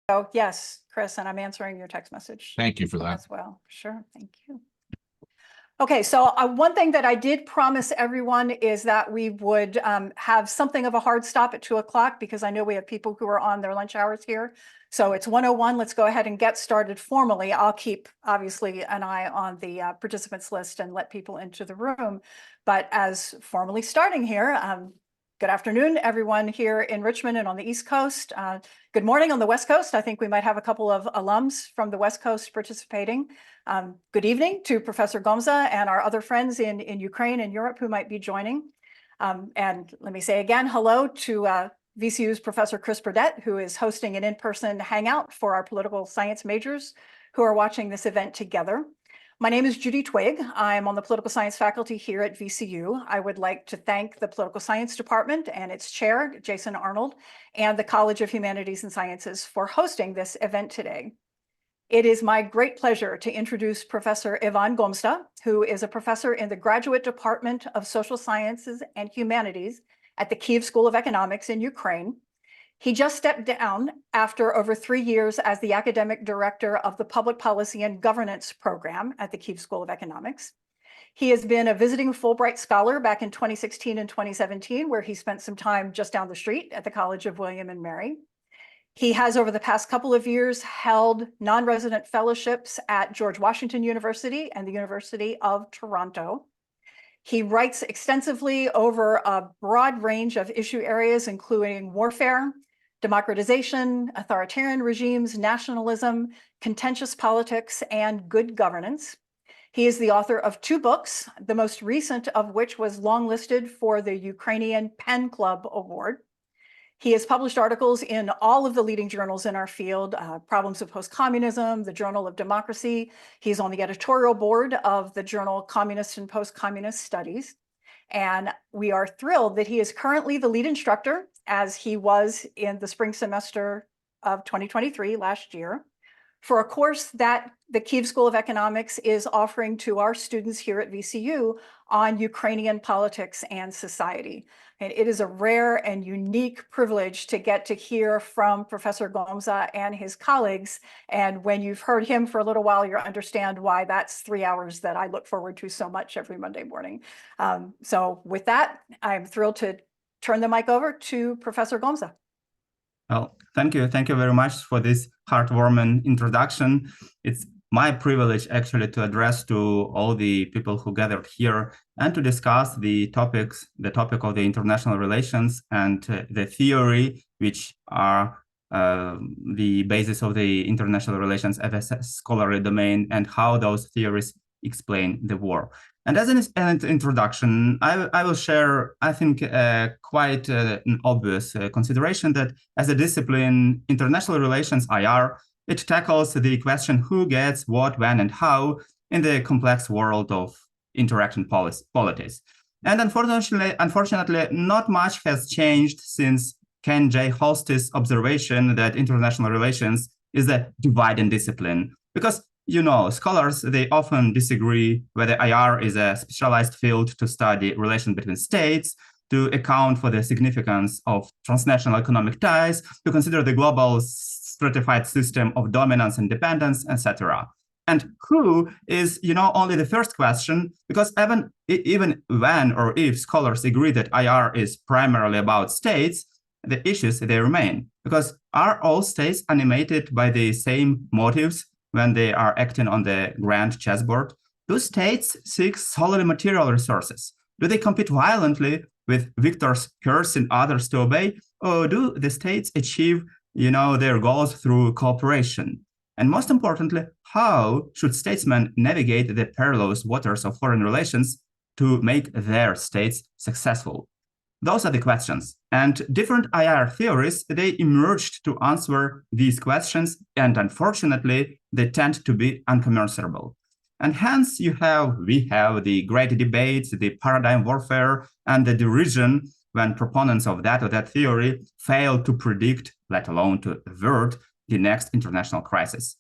Oh, yes, Chris, and I'm answering your text message. Thank you for that. As well. Sure, thank you. Okay, so one thing that I did promise everyone is that we would have something of a hard stop at 2 o'clock because I know we have people who are on their lunch hours here. So it's 1:01. Let's go ahead and get started formally. I'll keep, obviously, an eye on the participants list and let people into the room. But as formally starting here, good afternoon, everyone here in Richmond and on the East Coast. Good morning on the West Coast. I think we might have a couple of alums from the West Coast participating. Good evening to Professor Gomza and our other friends in Ukraine and Europe who might be joining. And let me say again, hello to VCU's Professor Chris Burdett, who is hosting an in-person hangout for our political science majors who are watching this event together. My name is Judy Twigg. I'm on the political science faculty here at VCU. I would like to thank the political science department and its chair, Jason Arnold, and the College of Humanities and Sciences for hosting this event today. It is my great pleasure to introduce Professor Ivan Gomza, who is a professor in the Graduate Department of Social Sciences and Humanities at the Kyiv School of Economics in Ukraine. He just stepped down after over 3 years as the academic director of the Public Policy and Governance program at the Kyiv School of Economics. He has been a visiting Fulbright scholar back in 2016 and 2017, where he spent some time just down the street at the College of William and Mary. He has, over the past couple of years, held non-resident fellowships at George Washington University and the University of Toronto. He writes extensively over a broad range of issue areas, including warfare, democratization, authoritarian regimes, nationalism, contentious politics, and good governance. He is the author of 2 books, the most recent of which was longlisted for the Ukrainian Pen Club Award. He has published articles in all of the leading journals in our field, Problems of Post-Communism, the Journal of Democracy. He's on the editorial board of the journal Communist and Post-Communist Studies. And we are thrilled that he is currently the lead instructor, as he was in the spring semester of 2023, last year, for a course that the Kyiv School of Economics is offering to our students here at VCU on Ukrainian politics and society. And it is a rare and unique privilege to get to hear from Professor Gomza and his colleagues. And when you've heard him for a little while, you'll understand why that's 3 hours that I look forward to so much every Monday morning. So with that, I'm thrilled to turn the mic over to Professor Gomza. Well, thank you. Thank you very much for this heartwarming introduction. It's my privilege actually to address to all the people who gathered here and to discuss the topic of the international relations and the theory which are the basis of the international relations as a scholarly domain and how those theories explain the war. And as an introduction, I will share, I think, quite an obvious consideration that as a discipline, international relations, IR, it tackles the question who gets what, when, and how in the complex world of interaction politics. And unfortunately, not much has changed since Ken J. Holst's observation that international relations is a dividing discipline. Because, you know, scholars, they often disagree whether IR is a specialized field to study relations between states, to account for the significance of transnational economic ties, to consider the global stratified system of dominance and dependence, etc. And who is, you know, only the first question, because even when or if scholars agree that IR is primarily about states, the issues, they remain. Because are all states animated by the same motives when they are acting on the grand chessboard? Do states seek solely material resources? Do they compete violently with victors cursing others to obey? Or do the states achieve, you know, their goals through cooperation? And most importantly, how should statesmen navigate the perilous waters of foreign relations to make their states successful? Those are the questions. And different IR theories, they emerged to answer these questions, and unfortunately, they tend to be uncommensurable. And hence we have the great debates, the paradigm warfare, and the derision when proponents of that or that theory fail to predict, let alone to avert, the next international crisis.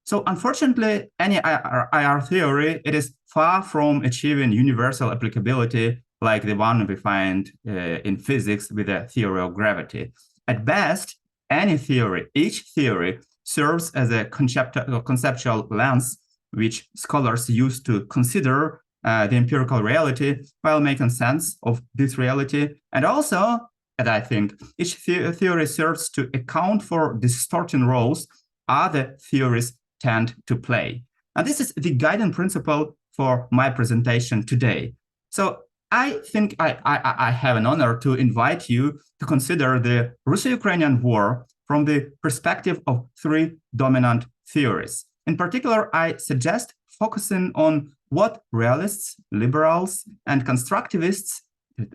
So unfortunately, any IR theory, it is far from achieving universal applicability like the one we find in physics with the theory of gravity. At best, any theory, each theory serves as a conceptual lens which scholars use to consider the empirical reality while making sense of this reality. And also, and I think each theory serves to account for distorting roles other theories tend to play. And this is the guiding principle for my presentation today. So I think I have an honor to invite you to consider the Russo-Ukrainian War from the perspective of three dominant theories. In particular, I suggest focusing on what realists, liberals, and constructivists,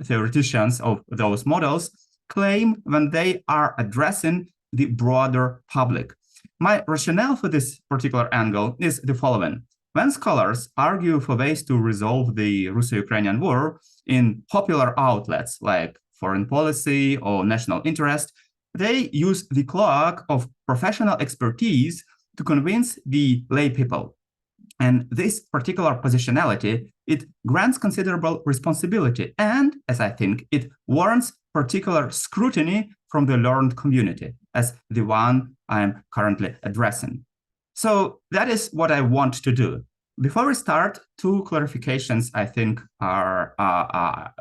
theoreticians of those models, claim when they are addressing the broader public. My rationale for this particular angle is the following. When scholars argue for ways to resolve the Russo-Ukrainian War in popular outlets like foreign policy or national interest, they use the cloak of professional expertise to convince the lay people. And this particular positionality, it grants considerable responsibility and, as I think, it warrants particular scrutiny from the learned community, as the one I'm currently addressing. So that is what I want to do. Before we start, two clarifications I think are,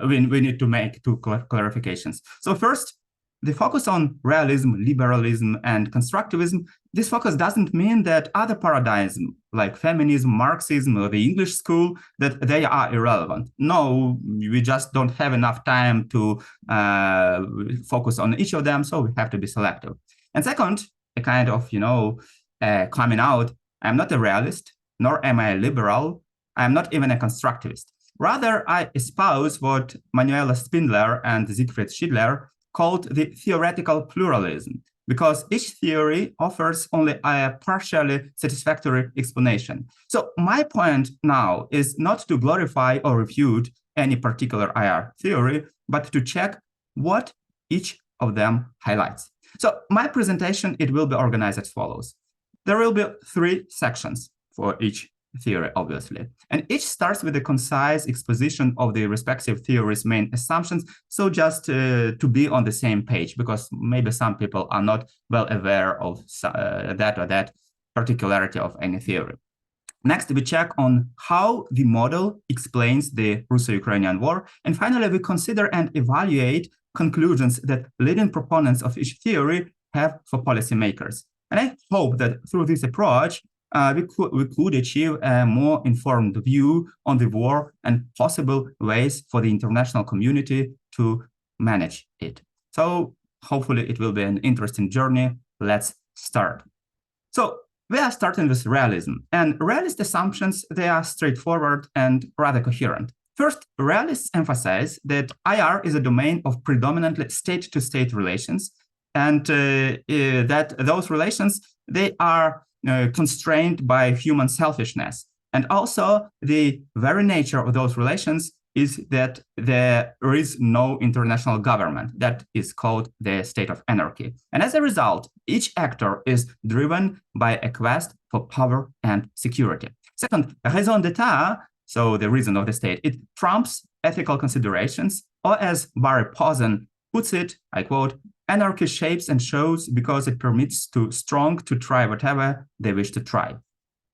we need to make two clarifications. So first, the focus on realism, liberalism, and constructivism, this focus doesn't mean that other paradigms like feminism, Marxism, or the English school, that they are irrelevant. No, we just don't have enough time to focus on each of them, so we have to be selective. And second, a kind of, coming out, I'm not a realist, nor am I a liberal, I'm not even a constructivist. Rather, I espouse what Manuela Spindler and Siegfried Schiedler called the theoretical pluralism, because each theory offers only a partially satisfactory explanation. So my point now is not to glorify or refute any particular IR theory, but to check what each of them highlights. So my presentation, it will be organized as follows. There will be three sections for each theory, obviously. And each starts with a concise exposition of the respective theory's main assumptions, so just to be on the same page, because maybe some people are not well aware of that or that particularity of any theory. Next, we check on how the model explains the Russo-Ukrainian War, and finally, we consider and evaluate conclusions that leading proponents of each theory have for policymakers. And I hope that through this approach, we could achieve a more informed view on the war and possible ways for the international community to manage it. So hopefully it will be an interesting journey. Let's start. So we are starting with realism, and realist assumptions, they are straightforward and rather coherent. First, realists emphasize that IR is a domain of predominantly state-to-state relations, and that those relations, they are constrained by human selfishness. And also, the very nature of those relations is that there is no international government. That is called the state of anarchy. And as a result, each actor is driven by a quest for power and security. Second, raison d'etat, so the reason of the state, it trumps ethical considerations, or as Barry Posen puts it, I quote, anarchy shapes and shows because it permits to strong to try whatever they wish to try.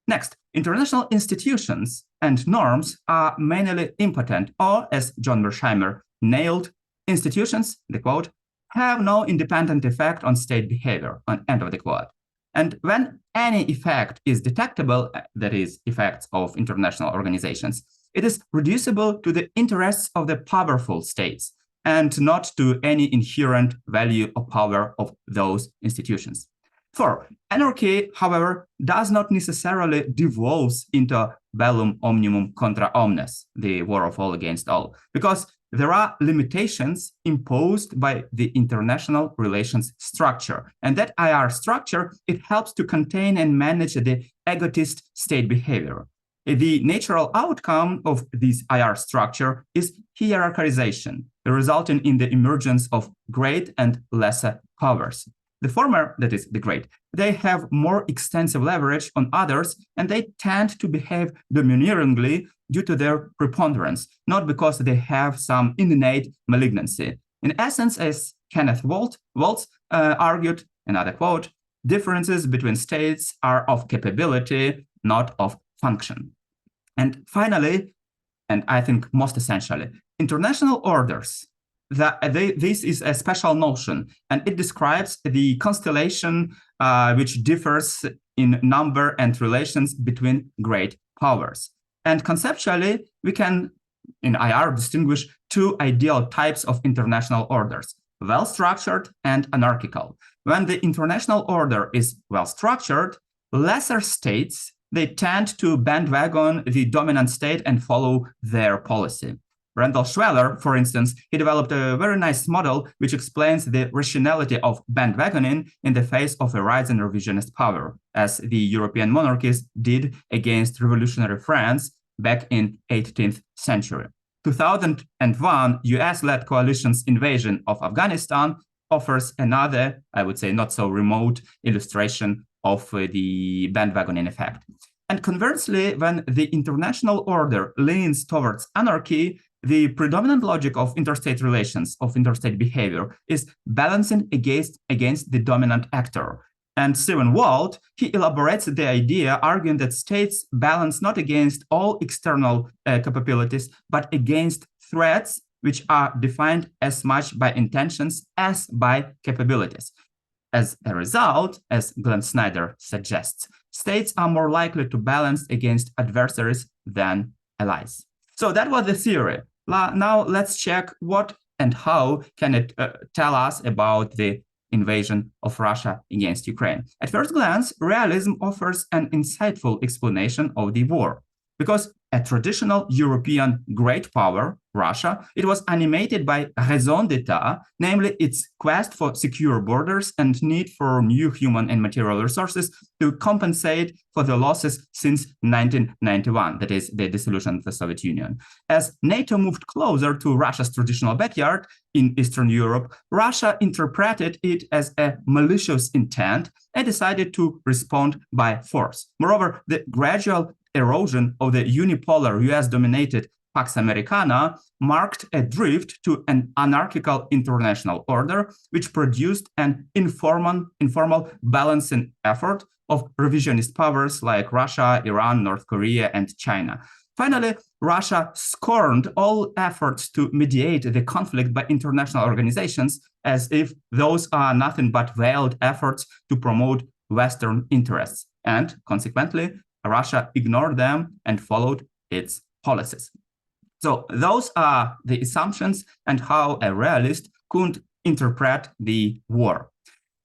Next, international institutions and norms are mainly impotent, or as John Mersheimer nailed, institutions, the quote, have no independent effect on state behavior, end of the quote. And when any effect is detectable, that is, effects of international organizations, it is reducible to the interests of the powerful states, and not to any inherent value or power of those institutions. 4. Anarchy, however, does not necessarily devolve into bellum omnium contra omnes, the war of all against all, because there are limitations imposed by the international relations structure. And that IR structure, it helps to contain and manage the egotist state behavior. The natural outcome of this IR structure is hierarchization, resulting in the emergence of great and lesser powers. The former, that is the great, they have more extensive leverage on others, and they tend to behave domineeringly due to their preponderance, not because they have some innate malignancy. In essence, as Kenneth Waltz argued, another quote, differences between states are of capability, not of function. And finally, and I think most essentially, international orders. This is a special notion, and it describes the constellation which differs in number and relations between great powers. And conceptually, we can, in IR, distinguish two ideal types of international orders: well-structured and anarchical. When the international order is well-structured, lesser states, they tend to bandwagon the dominant state and follow their policy. Randall Schweller, for instance, he developed a very nice model which explains the rationality of bandwagoning in the face of a rising revisionist power, as the European monarchies did against revolutionary France back in 18th century. 2001 US-led coalition's invasion of Afghanistan offers another, I would say, not so remote illustration of the bandwagoning effect. And conversely, when the international order leans towards anarchy, the predominant logic of interstate relations, of interstate behavior, is balancing against the dominant actor. And Stephen Walt, he elaborates the idea, arguing that states balance not against all external capabilities, but against threats which are defined as much by intentions as by capabilities. As a result, as Glenn Snyder suggests, states are more likely to balance against adversaries than allies. So that was the theory. Now let's check what and how can it tell us about the invasion of Russia against Ukraine. At first glance, realism offers an insightful explanation of the war, because a traditional European great power, Russia, it was animated by raison d'etat, namely its quest for secure borders and need for new human and material resources to compensate for the losses since 1991, that is, the dissolution of the Soviet Union. As NATO moved closer to Russia's traditional backyard in Eastern Europe, Russia interpreted it as a malicious intent and decided to respond by force. Moreover, the gradual erosion of the unipolar US-dominated Pax Americana marked a drift to an anarchical international order, which produced an informal balancing effort of revisionist powers like Russia, Iran, North Korea, and China. Finally, Russia scorned all efforts to mediate the conflict by international organizations, as if those are nothing but veiled efforts to promote Western interests. And consequently, Russia ignored them and followed its policies. So those are the assumptions and how a realist could interpret the war.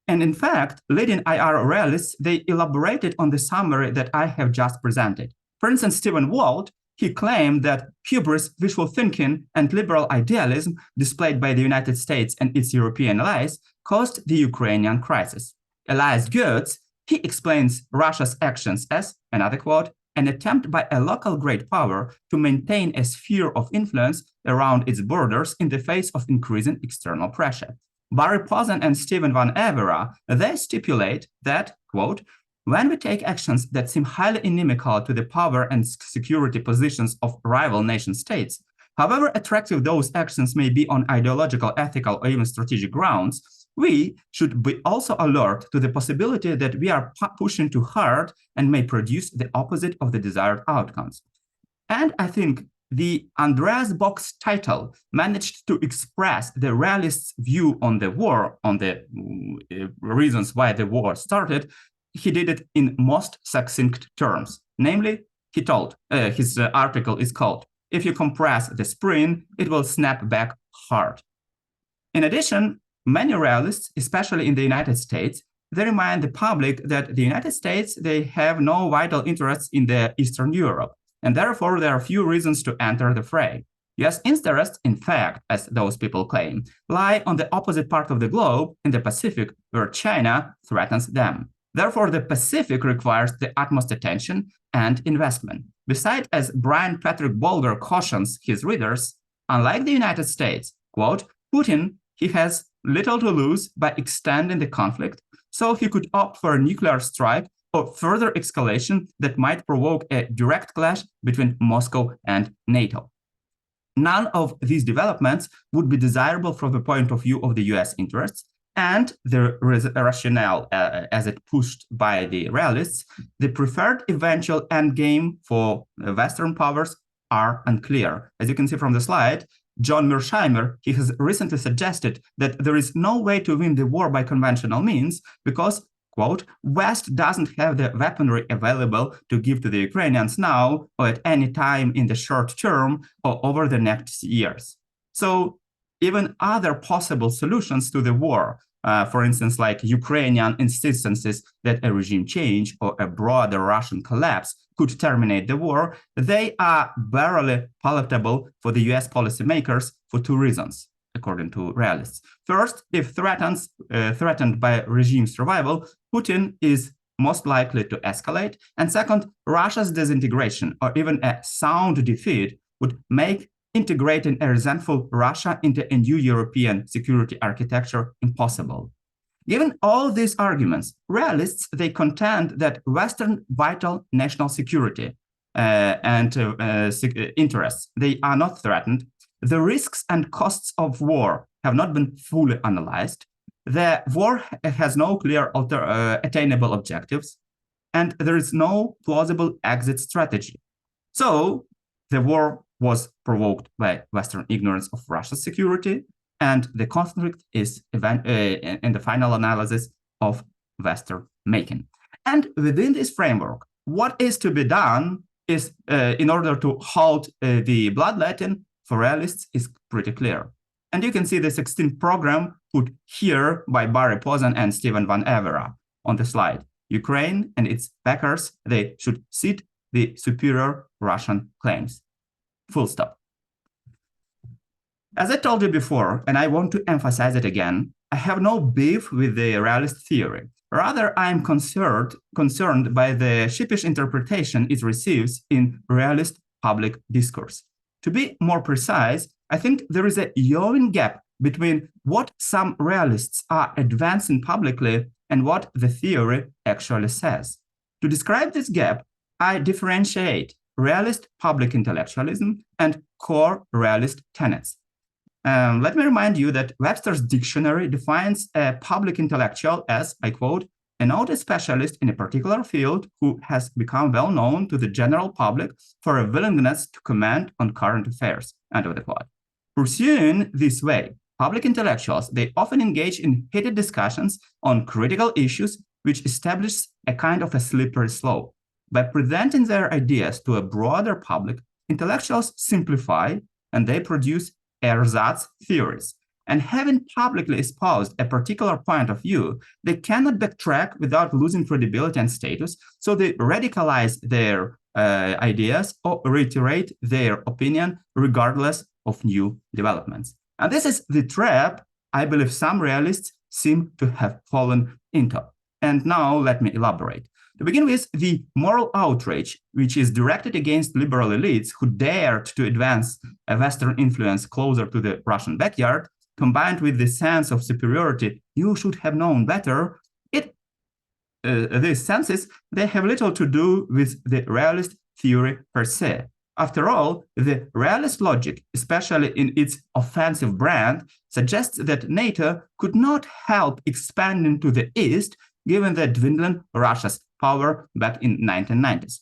And in fact, leading IR realists, they elaborated on the summary that I have just presented. For instance, Stephen Walt, he claimed that hubris, wishful thinking, and liberal idealism displayed by the United States and its European allies caused the Ukrainian crisis. Elias Goetz, he explains Russia's actions as, another quote, an attempt by a local great power to maintain a sphere of influence around its borders in the face of increasing external pressure. Barry Posen and Stephen Van Evera, they stipulate that, quote, when we take actions that seem highly inimical to the power and security positions of rival nation states, however attractive those actions may be on ideological, ethical, or even strategic grounds, we should be also alert to the possibility that we are pushing too hard and may produce the opposite of the desired outcomes. And I think the Andreas Bock's title managed to express the realist's view on the war, on the reasons why the war started. He did it in most succinct terms. Namely, he told, his article is called, "If you compress the spring, it will snap back hard." In addition, many realists, especially in the United States, they remind the public that the United States, they have no vital interests in the Eastern Europe, and therefore there are few reasons to enter the fray. US interests, in fact, as those people claim, lie on the opposite part of the globe, in the Pacific, where China threatens them. Therefore, the Pacific requires the utmost attention and investment. Besides, as Brian Patrick Bolger cautions his readers, unlike the United States, quote, Putin, he has little to lose by extending the conflict, so he could opt for a nuclear strike or further escalation that might provoke a direct clash between Moscow and NATO. None of these developments would be desirable from the point of view of the US interests, and the rationale as it pushed by the realists, the preferred eventual endgame for Western powers are unclear. As you can see from the slide, John Mearsheimer, he has recently suggested that there is no way to win the war by conventional means because, quote, West doesn't have the weaponry available to give to the Ukrainians now or at any time in the short term or over the next years. So even other possible solutions to the war, for instance, like Ukrainian insistences that a regime change or a broader Russian collapse could terminate the war, they are barely palatable for the US policymakers for two reasons, according to realists. First, if threatened by regime survival, Putin is most likely to escalate. And second, Russia's disintegration or even a sound defeat would make integrating a resentful Russia into a new European security architecture impossible. Given all these arguments, realists, they contend that Western vital national security and interests, they are not threatened. The risks and costs of war have not been fully analyzed. The war has no clear attainable objectives, and there is no plausible exit strategy. So the war was provoked by Western ignorance of Russia's security, and the conflict is in the final analysis of Western making. And within this framework, what is to be done is, in order to halt the bloodletting, for realists is pretty clear. And you can see the 16th program put here by Barry Pozan and Stephen Van Evera on the slide. Ukraine and its backers, they should cede the superior Russian claims. Full stop. As I told you before, and I want to emphasize it again, I have no beef with the realist theory. Rather, I am concerned by the sheepish interpretation it receives in realist public discourse. To be more precise, I think there is a yawning gap between what some realists are advancing publicly and what the theory actually says. To describe this gap, I differentiate realist public intellectualism and core realist tenets. Let me remind you that Webster's dictionary defines a public intellectual as, I quote, a noted specialist in a particular field who has become well known to the general public for a willingness to comment on current affairs, end of the quote. Pursuing this way, public intellectuals, they often engage in heated discussions on critical issues which establish a kind of a slippery slope. By presenting their ideas to a broader public, intellectuals simplify and they produce ersatz theories. And having publicly espoused a particular point of view, they cannot backtrack without losing credibility and status, so they radicalize their ideas or reiterate their opinion regardless of new developments. And this is the trap I believe some realists seem to have fallen into. And now let me elaborate. To begin with, the moral outrage, which is directed against liberal elites who dared to advance a Western influence closer to the Russian backyard, combined with the sense of superiority, you should have known better, these senses, they have little to do with the realist theory per se. After all, the realist logic, especially in its offensive brand, suggests that NATO could not help expanding to the east, given the dwindling Russia's power back in 1990s.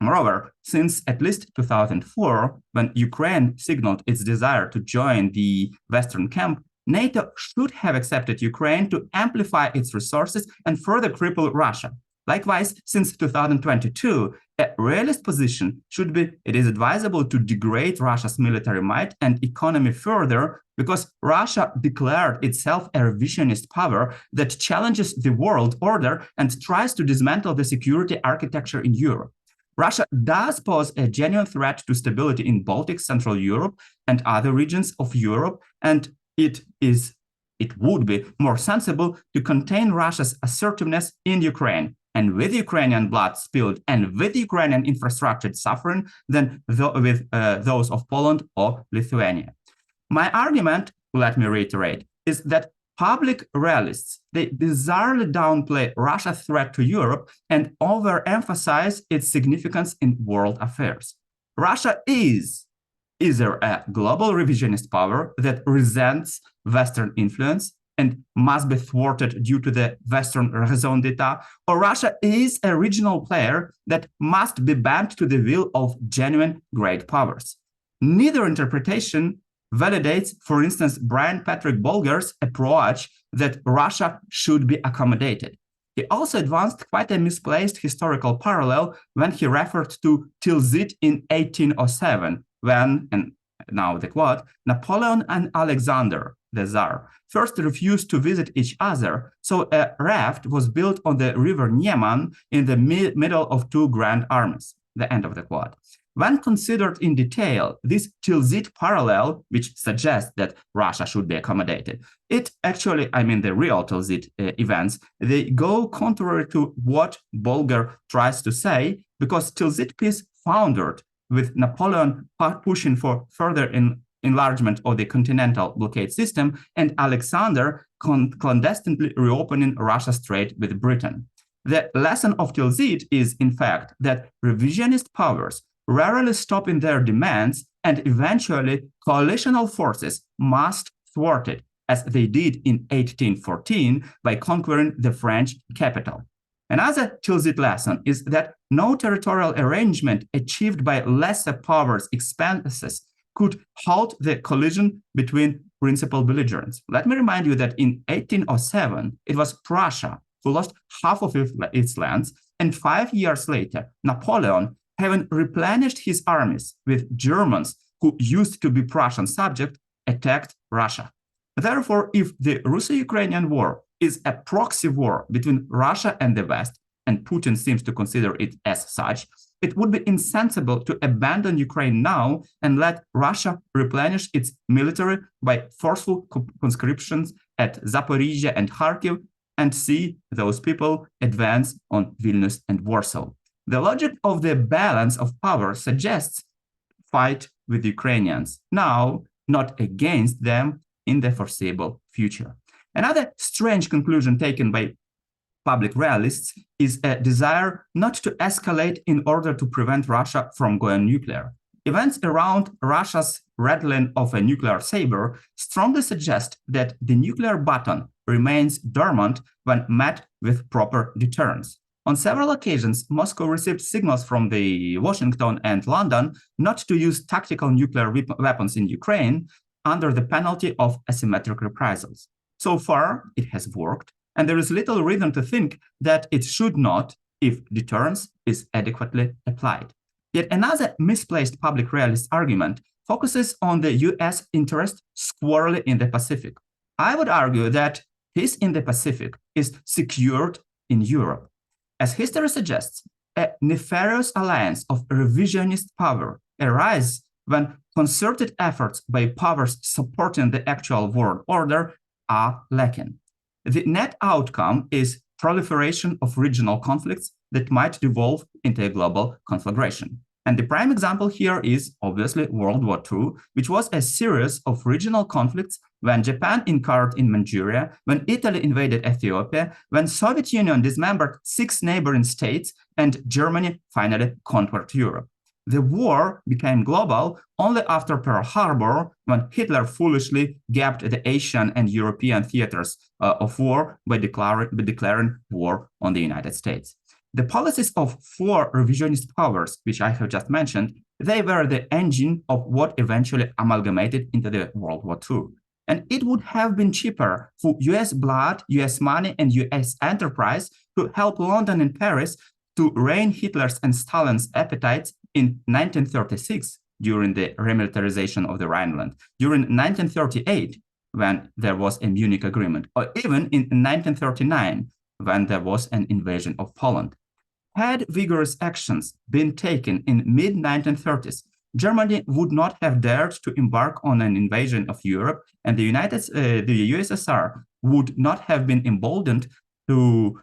Moreover, since at least 2004, when Ukraine signaled its desire to join the Western camp, NATO should have accepted Ukraine to amplify its resources and further cripple Russia. Likewise, since 2022, a realist position should be it is advisable to degrade Russia's military might and economy further because Russia declared itself a revisionist power that challenges the world order and tries to dismantle the security architecture in Europe. Russia does pose a genuine threat to stability in Baltic, Central Europe, and other regions of Europe, and it would be more sensible to contain Russia's assertiveness in Ukraine, and with Ukrainian blood spilled and with Ukrainian infrastructure suffering than with those of Poland or Lithuania. My argument, let me reiterate, is that public realists, they bizarrely downplay Russia's threat to Europe and overemphasize its significance in world affairs. Russia is either a global revisionist power that resents Western influence, and must be thwarted due to the Western raison d'etat, or Russia is a regional player that must be bent to the will of genuine great powers. Neither interpretation validates, for instance, Brian Patrick Bolger's approach that Russia should be accommodated. He also advanced quite a misplaced historical parallel when he referred to Tilsit in 1807, when, and now the quote, Napoleon and Alexander, the Tsar, first refused to visit each other, so a raft was built on the river Nieman in the middle of two grand armies, the end of the quote. When considered in detail, this Tilsit parallel, which suggests that Russia should be accommodated, it actually, I mean the real Tilsit events, they go contrary to what Bolger tries to say, because Tilsit peace foundered with Napoleon pushing for further enlargement of the continental blockade system and Alexander clandestinely reopening Russia's trade with Britain. The lesson of Tilsit is, in fact, that revisionist powers rarely stop in their demands, and eventually coalitional forces must thwart it, as they did in 1814 by conquering the French capital. Another Tilsit lesson is that no territorial arrangement achieved by lesser powers' expenses could halt the collision between principal belligerents. Let me remind you that in 1807, it was Prussia who lost half of its lands, and 5 years later, Napoleon, having replenished his armies with Germans who used to be Prussian subject, attacked Russia. Therefore, if the Russo-Ukrainian war is a proxy war between Russia and the West, and Putin seems to consider it as such, it would be insensible to abandon Ukraine now and let Russia replenish its military by forceful conscriptions at Zaporizhia and Kharkiv and see those people advance on Vilnius and Warsaw. The logic of the balance of power suggests fight with Ukrainians now, not against them in the foreseeable future. Another strange conclusion taken by public realists is a desire not to escalate in order to prevent Russia from going nuclear. Events around Russia's rattling of a nuclear saber strongly suggest that the nuclear button remains dormant when met with proper deterrence. On several occasions, Moscow received signals from Washington and London not to use tactical nuclear weapons in Ukraine under the penalty of asymmetric reprisals. So far, it has worked, and there is little reason to think that it should not if deterrence is adequately applied. Yet another misplaced public realist argument focuses on the US interest squarely in the Pacific. I would argue that peace in the Pacific is secured in Europe. As history suggests, a nefarious alliance of revisionist power arises when concerted efforts by powers supporting the actual world order are lacking. The net outcome is proliferation of regional conflicts that might devolve into a global conflagration. And the prime example here is obviously World War II, which was a series of regional conflicts when Japan encountered in Manchuria, when Italy invaded Ethiopia, when Soviet Union dismembered 6 neighboring states, and Germany finally conquered Europe. The war became global only after Pearl Harbor, when Hitler foolishly gapped the Asian and European theaters of war by declaring war on the United States. The policies of 4 revisionist powers, which I have just mentioned, they were the engine of what eventually amalgamated into the World War II. And it would have been cheaper for US blood, US money, and US enterprise to help London and Paris to rein Hitler's and Stalin's appetites in 1936 during the remilitarization of the Rhineland, during 1938 when there was a Munich Agreement, or even in 1939 when there was an invasion of Poland. Had vigorous actions been taken in mid-1930s, Germany would not have dared to embark on an invasion of Europe, and the USSR would not have been emboldened to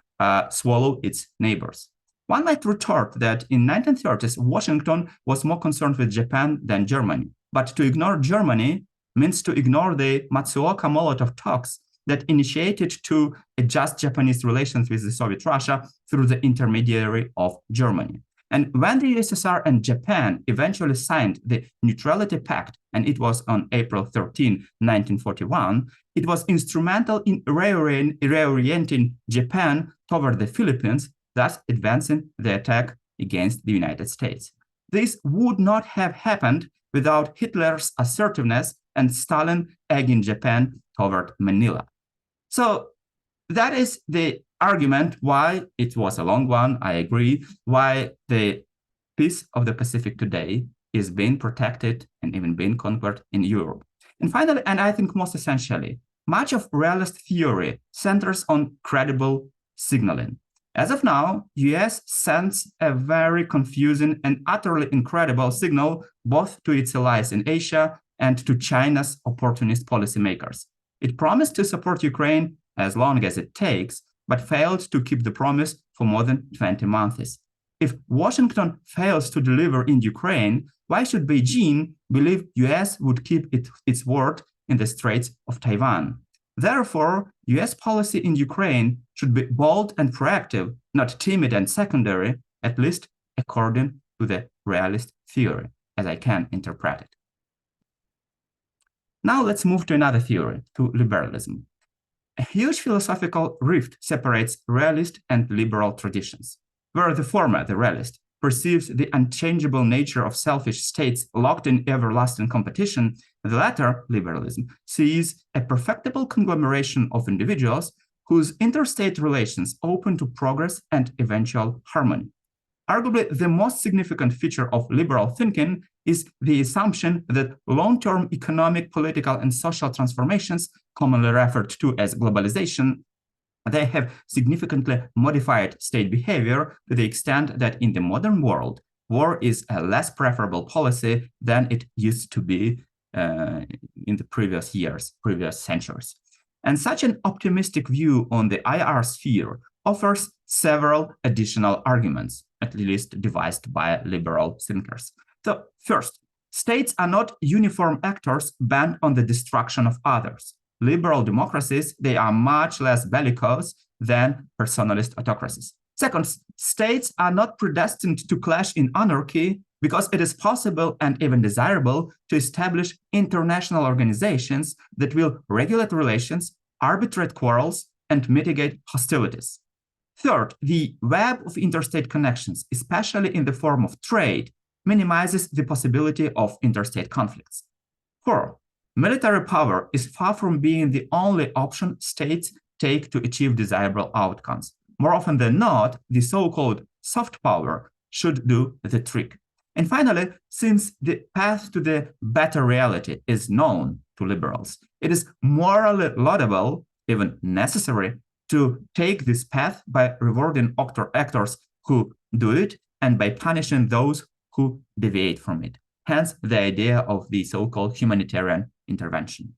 swallow its neighbors. One might retort that in 1930s, Washington was more concerned with Japan than Germany. But to ignore Germany means to ignore the Matsuoka-Molotov talks that initiated to adjust Japanese relations with the Soviet Russia through the intermediary of Germany. And when the USSR and Japan eventually signed the Neutrality Pact, and it was on April 13, 1941, it was instrumental in reorienting Japan toward the Philippines, thus advancing the attack against the United States. This would not have happened without Hitler's assertiveness and Stalin egging Japan toward Manila. So that is the argument why it was a long one, I agree, why the peace of the Pacific today is being protected and even being conquered in Europe. And finally, and I think most essentially, much of realist theory centers on credible signaling. As of now, US sends a very confusing and utterly incredible signal both to its allies in Asia and to China's opportunist policymakers. It promised to support Ukraine as long as it takes, but failed to keep the promise for more than 20 months. If Washington fails to deliver in Ukraine, why should Beijing believe US would keep its word in the Straits of Taiwan? Therefore, US policy in Ukraine should be bold and proactive, not timid and secondary, at least according to the realist theory, as I can interpret it. Now let's move to another theory, to liberalism. A huge philosophical rift separates realist and liberal traditions, where the former, the realist, perceives the unchangeable nature of selfish states locked in everlasting competition, the latter, liberalism, sees a perfectible conglomeration of individuals whose interstate relations open to progress and eventual harmony. Arguably, the most significant feature of liberal thinking is the assumption that long-term economic, political, and social transformations, commonly referred to as globalization, they have significantly modified state behavior to the extent that in the modern world, war is a less preferable policy than it used to be in the previous years, previous centuries. And such an optimistic view on the IR sphere offers several additional arguments, at least devised by liberal thinkers. So first, states are not uniform actors bent on the destruction of others. Liberal democracies, they are much less bellicose than personalist autocracies. Second, states are not predestined to clash in anarchy because it is possible and even desirable to establish international organizations that will regulate relations, arbitrate quarrels, and mitigate hostilities. Third, the web of interstate connections, especially in the form of trade, minimizes the possibility of interstate conflicts. Fourth, military power is far from being the only option states take to achieve desirable outcomes. More often than not, the so-called soft power should do the trick. And finally, since the path to the better reality is known to liberals, it is morally laudable, even necessary, to take this path by rewarding actors who do it and by punishing those who deviate from it. Hence, the idea of the so-called humanitarian intervention.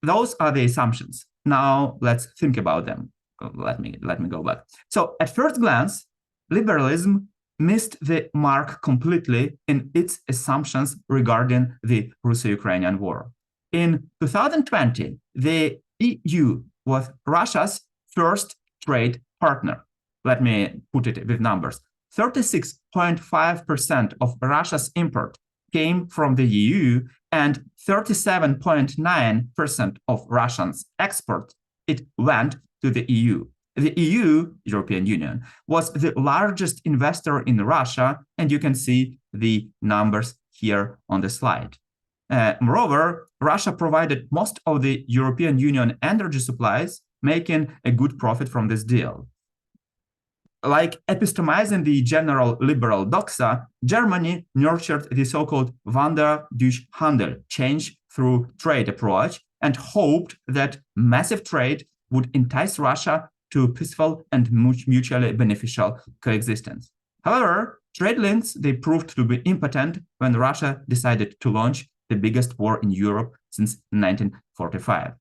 Those are the assumptions. Now, let's think about them. Let me go back. So, at first glance, liberalism missed the mark completely in its assumptions regarding the Russo-Ukrainian war. In 2020, the EU was Russia's first trade partner. Let me put it with numbers. 36.5% of Russia's import came from the EU, and 37.9% of Russia's export, it went to the EU. The EU, European Union, was the largest investor in Russia, and you can see the numbers here on the slide. Moreover, Russia provided most of the European Union energy supplies, making a good profit from this deal. Like epistomizing the general liberal doxa, Germany nurtured the so-called Wandel durch Handel, change through trade approach, and hoped that massive trade would entice Russia to peaceful and mutually beneficial coexistence. However, trade links, they proved to be impotent when Russia decided to launch the biggest war in Europe since 1945.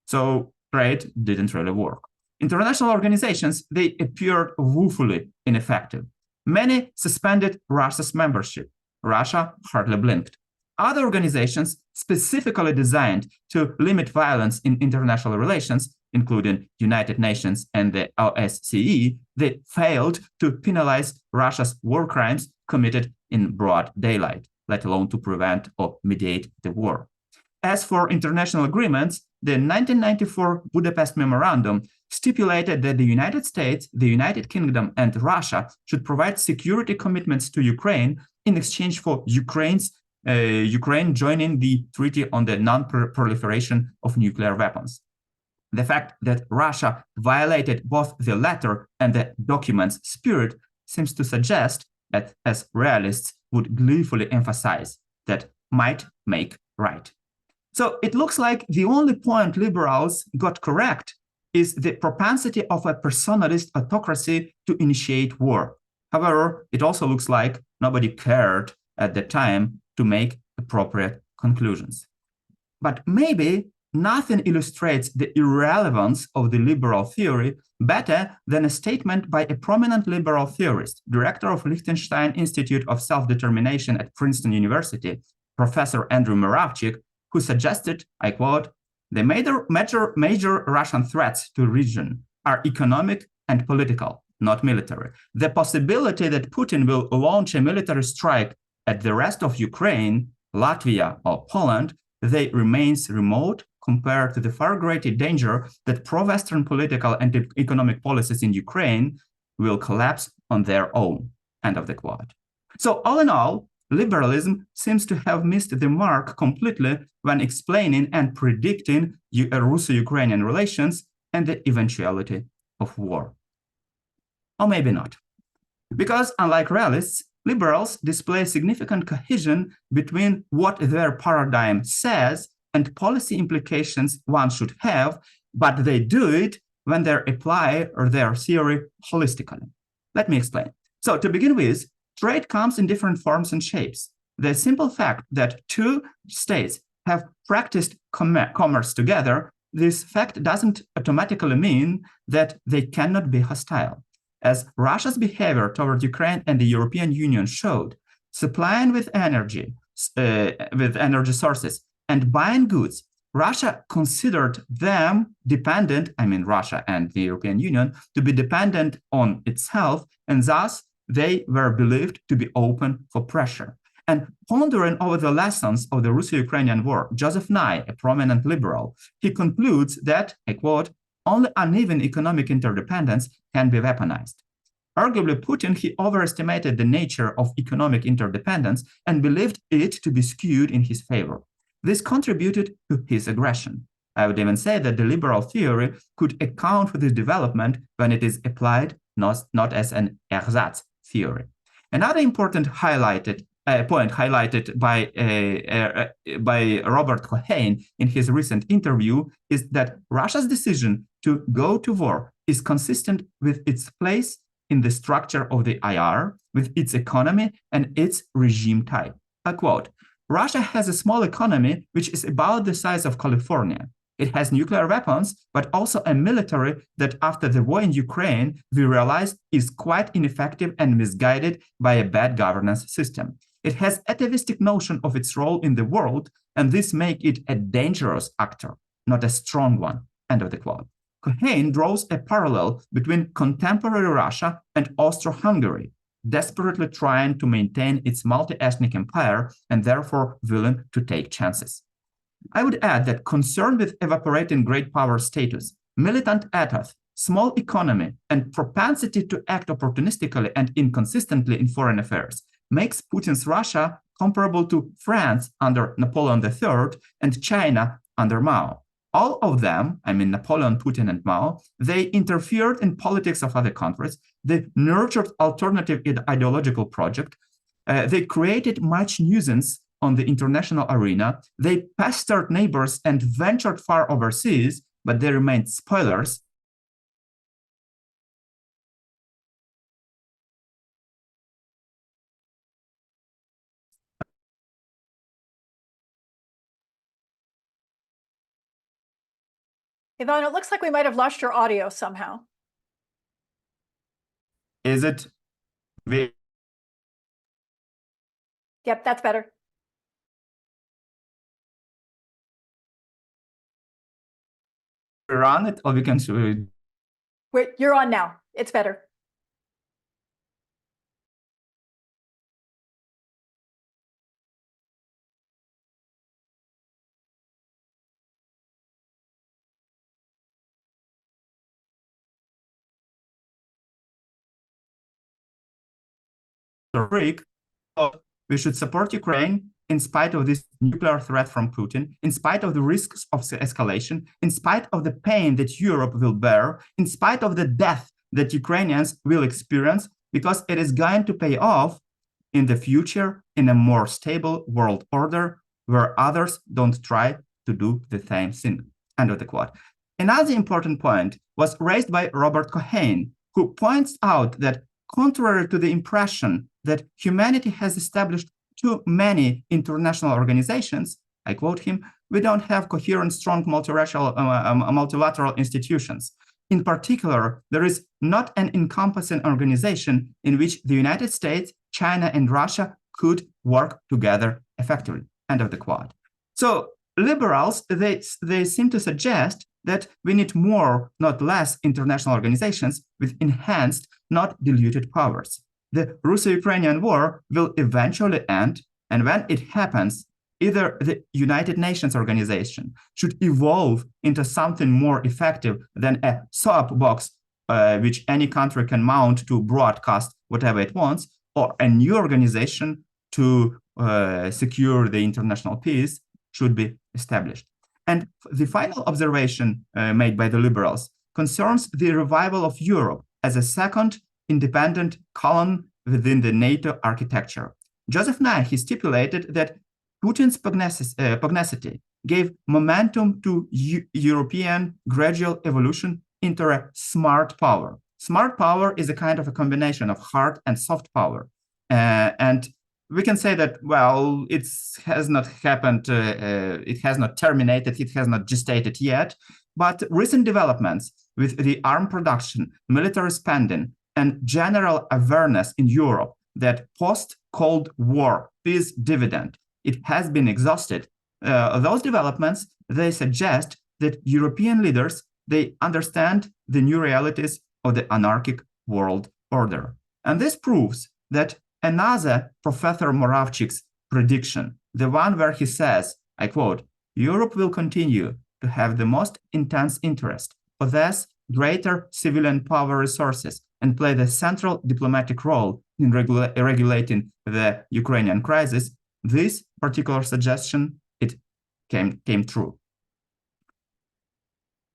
So trade didn't really work. International organizations, they appeared woefully ineffective. Many suspended Russia's membership. Russia hardly blinked. Other organizations specifically designed to limit violence in international relations including United Nations and the OSCE, they failed to penalize Russia's war crimes committed in broad daylight, let alone to prevent or mediate the war. As for international agreements, the 1994 Budapest Memorandum stipulated that the United States, the United Kingdom, and Russia should provide security commitments to Ukraine in exchange for Ukraine joining the Treaty on the Non-Proliferation of Nuclear Weapons. The fact that Russia violated both the letter and the document's spirit seems to suggest that, as realists would gleefully emphasize, that might make right. So it looks like the only point liberals got correct is the propensity of a personalist autocracy to initiate war. However, it also looks like nobody cared at the time to make appropriate conclusions. But maybe nothing illustrates the irrelevance of the liberal theory better than a statement by a prominent liberal theorist, director of Liechtenstein Institute of Self-Determination at Princeton University, Professor Andrew Moravchik, who suggested, I quote, "The major Russian threats to the region are economic and political, not military. The possibility that Putin will launch a military strike at the rest of Ukraine, Latvia, or Poland, they remains remote compared to the far greater danger that pro-Western political and economic policies in Ukraine will collapse on their own." End of the quote. So all in all, liberalism seems to have missed the mark completely when explaining and predicting Russo-Ukrainian relations and the eventuality of war. Or maybe not. Because unlike realists, liberals display significant cohesion between what their paradigm says and policy implications one should have, but they do it when they apply their theory holistically. Let me explain. So to begin with, trade comes in different forms and shapes. The simple fact that two states have practiced commerce together, this fact doesn't automatically mean that they cannot be hostile. As Russia's behavior toward Ukraine and the European Union showed, supplying with energy sources and buying goods, Russia considered them dependent, Russia and the European Union, to be dependent on itself, and thus they were believed to be open for pressure. And pondering over the lessons of the Russo-Ukrainian War, Joseph Nye, a prominent liberal, he concludes that, I quote, "Only uneven economic interdependence can be weaponized." Arguably, Putin, he overestimated the nature of economic interdependence and believed it to be skewed in his favor. This contributed to his aggression. I would even say that the liberal theory could account for this development when it is applied not as an ersatz theory. Another important point highlighted by Robert Cohen in his recent interview is that Russia's decision to go to war is consistent with its place in the structure of the IR, with its economy and its regime type. I quote, "Russia has a small economy which is about the size of California. It has nuclear weapons, but also a military that after the war in Ukraine, we realized is quite ineffective and misguided by a bad governance system. It has atavistic notion of its role in the world, and this makes it a dangerous actor, not a strong one." End of the quote. Cohen draws a parallel between contemporary Russia and Austro-Hungary, desperately trying to maintain its multi-ethnic empire and therefore willing to take chances. I would add that concern with evaporating great power status, militant ethos, small economy, and propensity to act opportunistically and inconsistently in foreign affairs makes Putin's Russia comparable to France under Napoleon III and China under Mao. All of them, Napoleon, Putin, and Mao, they interfered in politics of other countries. They nurtured alternative ideological projects. They created much nuisance on the international arena. They pestered neighbors and ventured far overseas, but they remained spoilers. Ivan, it looks like we might have lost your audio somehow. Is it? Yep, that's better. run it, or we can Wait, you're on now. It's better. Rick, we should support Ukraine in spite of this nuclear threat from Putin, in spite of the risks of escalation, in spite of the pain that Europe will bear, in spite of the death that Ukrainians will experience, because it is going to pay off in the future in a more stable world order where others don't try to do the same thing. End of the quote. Another important point was raised by Robert Cohen, who points out that contrary to the impression that humanity has established too many international organizations, I quote him, we don't have coherent, strong multilateral institutions. In particular, there is not an encompassing organization in which the United States, China, and Russia could work together effectively. End of the quote. So liberals, they seem to suggest that we need more, not less, international organizations with enhanced, not diluted powers. The Russo-Ukrainian war will eventually end, and when it happens, either the United Nations organization should evolve into something more effective than a soapbox which any country can mount to broadcast whatever it wants, or a new organization to secure the international peace should be established. And the final observation made by the liberals concerns the revival of Europe as a second independent column within the NATO architecture. Joseph Nye, he stipulated that Putin's pugnacity gave momentum to European gradual evolution into a smart power. Smart power is a kind of a combination of hard and soft power. And we can say that, well, it has not happened, it has not terminated, it has not gestated yet, but recent developments with the arms production, military spending, and general awareness in Europe that post-Cold War peace dividend, it has been exhausted. Those developments, they suggest that European leaders, they understand the new realities of the anarchic world order. And this proves that another Professor Moravchik's prediction, the one where he says, I quote, Europe will continue to have the most intense interest, possess greater civilian power resources, and play the central diplomatic role in regulating the Ukrainian crisis. This particular suggestion, it came true.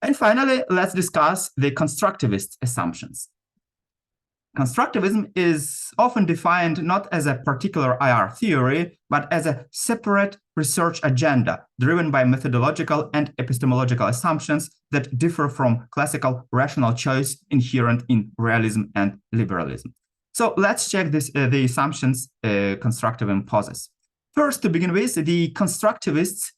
And finally, let's discuss the constructivist assumptions. Constructivism is often defined not as a particular IR theory, but as a separate research agenda driven by methodological and epistemological assumptions that differ from classical rational choice inherent in realism and liberalism. So let's check the assumptions constructivism poses. First, to begin with, the constructivists,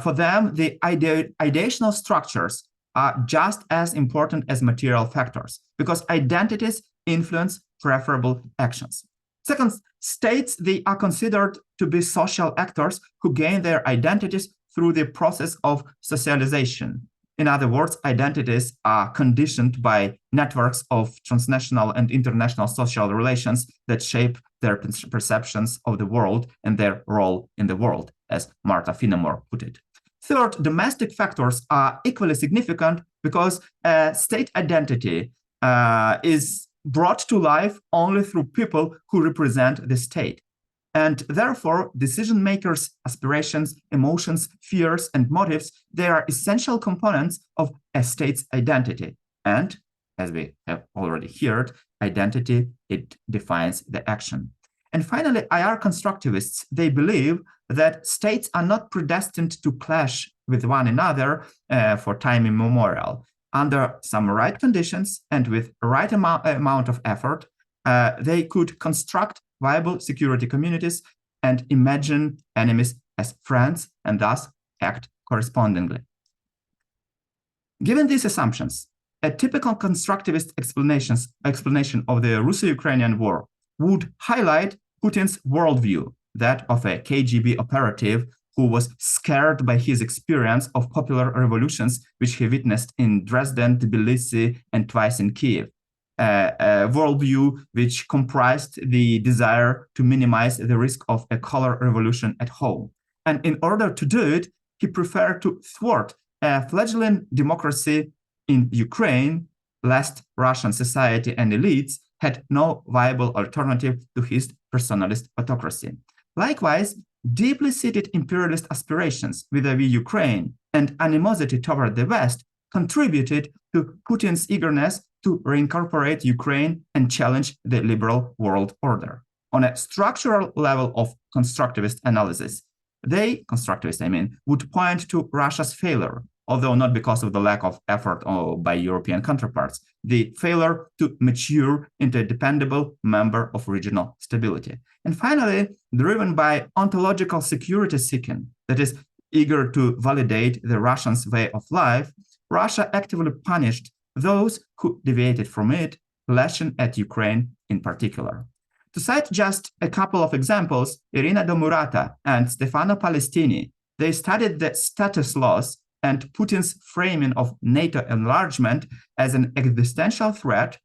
for them, the ideational structures are just as important as material factors because identities influence preferable actions. Second, states, they are considered to be social actors who gain their identities through the process of socialization. In other words, identities are conditioned by networks of transnational and international social relations that shape their perceptions of the world and their role in the world, as Marta Finnemore put it. Third, domestic factors are equally significant because state identity is brought to life only through people who represent the state. And therefore, decision makers' aspirations, emotions, fears, and motives, they are essential components of a state's identity. And as we have already heard, identity, it defines the action. And finally, IR constructivists, they believe that states are not predestined to clash with one another for time immemorial. Under some right conditions and with right amount of effort, they could construct viable security communities and imagine enemies as friends and thus act correspondingly. Given these assumptions, a typical constructivist explanation of the Russo-Ukrainian war would highlight Putin's worldview, that of a KGB operative who was scared by his experience of popular revolutions, which he witnessed in Dresden, Tbilisi, and twice in Kiev. A worldview which comprised the desire to minimize the risk of a color revolution at home. And in order to do it, he preferred to thwart a fledgling democracy in Ukraine, lest Russian society and elites had no viable alternative to his personalist autocracy. Likewise, deeply seated imperialist aspirations vis-à-vis Ukraine and animosity toward the West contributed to Putin's eagerness to reincorporate Ukraine and challenge the liberal world order. On a structural level of constructivist analysis, constructivists, would point to Russia's failure, although not because of the lack of effort by European counterparts, the failure to mature into a dependable member of regional stability. And finally, driven by ontological security seeking, that is, eager to validate the Russians' way of life, Russia actively punished those who deviated from it, lashing at Ukraine in particular. To cite just a couple of examples, Irina Domurata and Stefano Palestini, they studied the status laws and Putin's framing of NATO enlargement as an existential threat,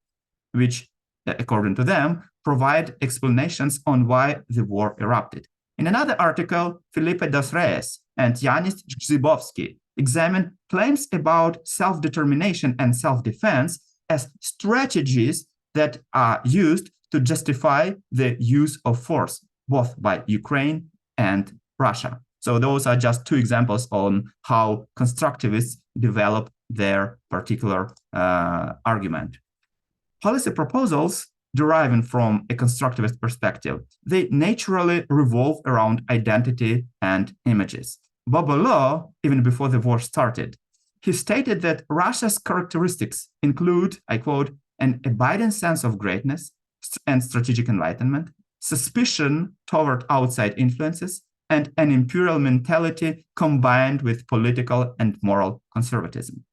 which, according to them, provide explanations on why the war erupted. In another article, Felipe dos Reis and Yanis Grzybowski examined claims about self-determination and self-defense as strategies that are used to justify the use of force, both by Ukraine and Russia. So those are just two examples on how constructivists develop their particular argument. Policy proposals deriving from a constructivist perspective, they naturally revolve around identity and images. Bobolot, even before the war started, he stated that Russia's characteristics include, I quote, an abiding sense of greatness and strategic enlightenment, suspicion toward outside influences, and an imperial mentality combined with political and moral conservatism.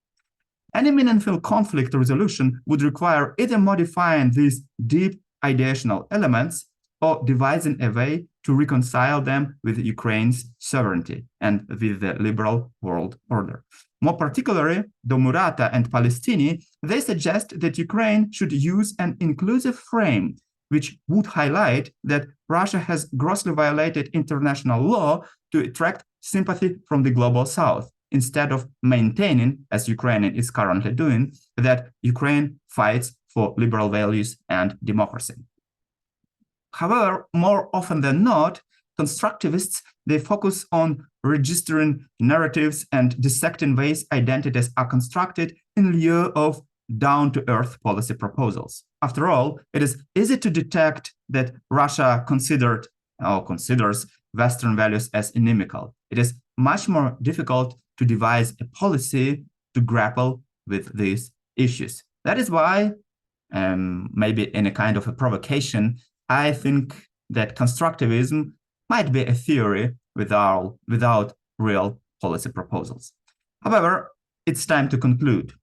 Any meaningful conflict resolution would require either modifying these deep ideational elements or devising a way to reconcile them with Ukraine's sovereignty and with the liberal world order. More particularly, Domurata and Palestini, they suggest that Ukraine should use an inclusive frame which would highlight that Russia has grossly violated international law to attract sympathy from the global South, instead of maintaining, as Ukraine is currently doing, that Ukraine fights for liberal values and democracy. However, more often than not, constructivists, they focus on registering narratives and dissecting ways identities are constructed in lieu of down-to-earth policy proposals. After all, it is easy to detect that Russia considers Western values as inimical. It is much more difficult to devise a policy to grapple with these issues. That is why, maybe in a kind of a provocation, I think that constructivism might be a theory without real policy proposals. However, it's time to conclude.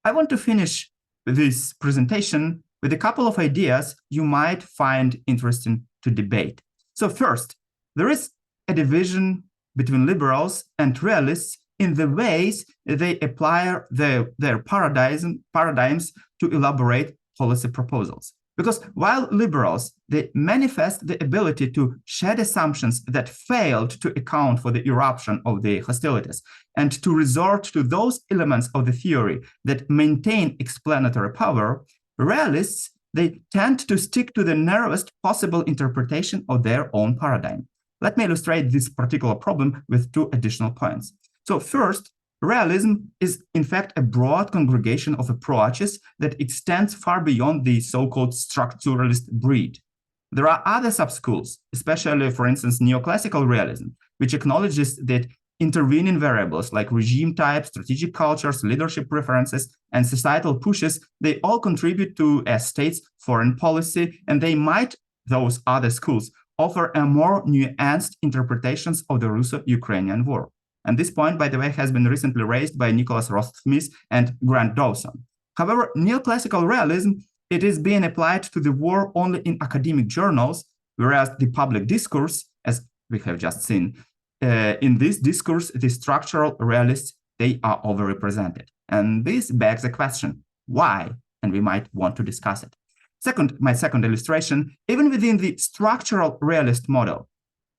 I want to finish this presentation with a couple of ideas you might find interesting to debate. So first, there is a division between liberals and realists in the ways they apply their paradigms to elaborate policy proposals. Because while liberals, they manifest the ability to shed assumptions that failed to account for the eruption of the hostilities and to resort to those elements of the theory that maintain explanatory power, realists, they tend to stick to the narrowest possible interpretation of their own paradigm. Let me illustrate this particular problem with two additional points. So first, realism is in fact a broad congregation of approaches that extends far beyond the so-called structuralist breed. There are other subschools, especially, for instance, neoclassical realism, which acknowledges that intervening variables like regime type, strategic cultures, leadership preferences, and societal pushes, they all contribute to a state's foreign policy, and they might, those other schools, offer a more nuanced interpretations of the Russo-Ukrainian war. And this point, by the way, has been recently raised by Nicholas Roth-Smith and Grant Dawson. However, neoclassical realism, it is being applied to the war only in academic journals, whereas the public discourse, as we have just seen, in this discourse, the structural realists, they are overrepresented. And this begs the question, why? And we might want to discuss it. My second illustration, even within the structural realist model,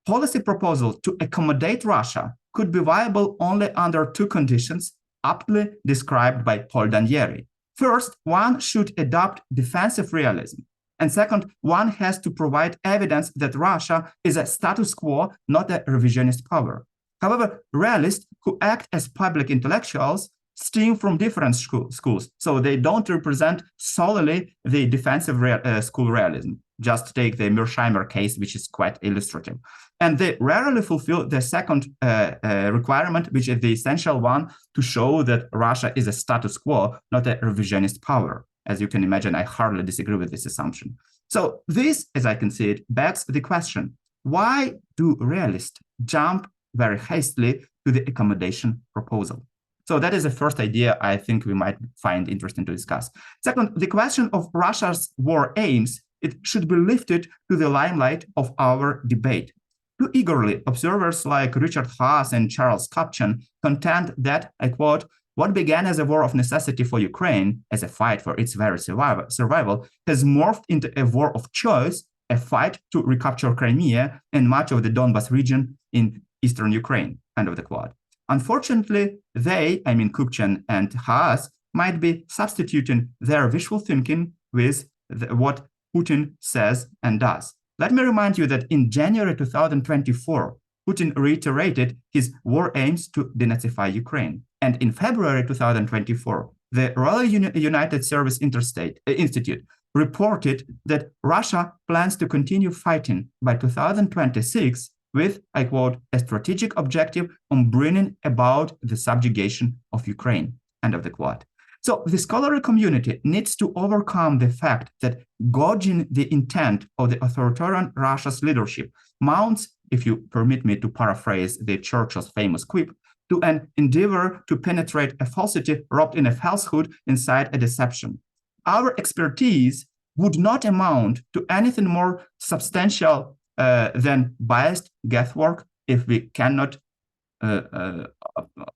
policy proposal to accommodate Russia could be viable only under two conditions aptly described by Paul Danieri. First, one should adopt defensive realism. And second, one has to provide evidence that Russia is a status quo, not a revisionist power. However, realists who act as public intellectuals stem from different schools, so they don't represent solely the defensive school realism. Just take the Mearsheimer case, which is quite illustrative. And they rarely fulfill the second requirement, which is the essential one, to show that Russia is a status quo, not a revisionist power. As you can imagine, I hardly disagree with this assumption. So this, as I can see it, begs the question, why do realists jump very hastily to the accommodation proposal? So that is the first idea I think we might find interesting to discuss. Second, the question of Russia's war aims, it should be lifted to the limelight of our debate. Too eagerly, observers like Richard Haas and Charles Kupchan contend that, I quote, what began as a war of necessity for Ukraine, as a fight for its very survival, has morphed into a war of choice, a fight to recapture Crimea and much of the Donbas region in eastern Ukraine, end of the quote. Unfortunately, they, I mean Kupchan and Haas, might be substituting their visual thinking with what Putin says and does. Let me remind you that in January 2024, Putin reiterated his war aims to denazify Ukraine. And in February 2024, the Royal United Service Institute reported that Russia plans to continue fighting by 2026 with, I quote, a strategic objective on bringing about the subjugation of Ukraine, end of the quote. So the scholarly community needs to overcome the fact that gauging the intent of the authoritarian Russia's leadership mounts, if you permit me to paraphrase the Churchill's famous quip, to an endeavor to penetrate a falsity wrapped in a falsehood inside a deception. Our expertise would not amount to anything more substantial than biased guesswork if we cannot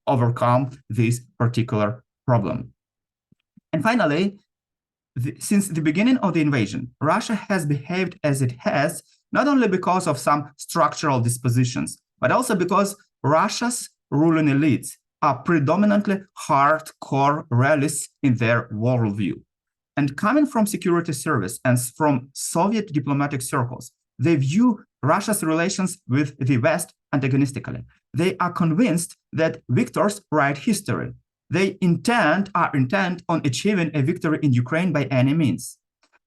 overcome this particular problem. And finally, since the beginning of the invasion, Russia has behaved as it has, not only because of some structural dispositions, but also because Russia's ruling elites are predominantly hardcore realists in their worldview. And coming from security service and from Soviet diplomatic circles, they view Russia's relations with the West antagonistically. They are convinced that victors write history. They are intent on achieving a victory in Ukraine by any means.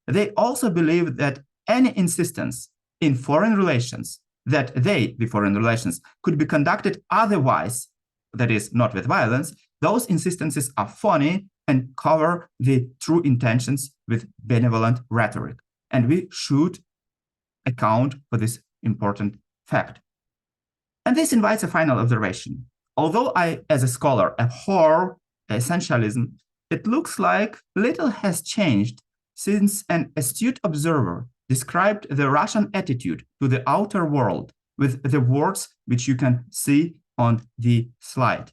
They also believe that any insistence in foreign relations, that the foreign relations, could be conducted otherwise, that is, not with violence, those insistences are phony and cover the true intentions with benevolent rhetoric. And we should account for this important fact. And this invites a final observation. Although I, as a scholar, abhor essentialism, it looks like little has changed since an astute observer described the Russian attitude to the outer world with the words which you can see on the slide.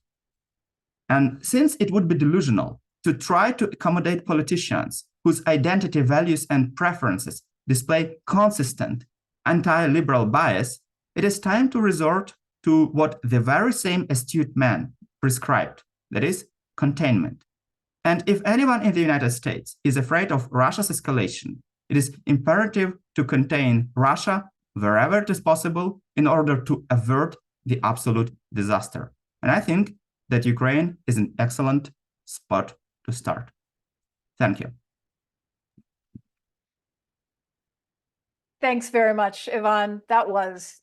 And since it would be delusional to try to accommodate politicians whose identity, values, and preferences display consistent anti-liberal bias, it is time to resort to what the very same astute man prescribed, that is, containment. And if anyone in the United States is afraid of Russia's escalation, it is imperative to contain Russia wherever it is possible in order to avert the absolute disaster. And I think that Ukraine is an excellent spot to start. Thank you. Thanks very much, Ivan. That was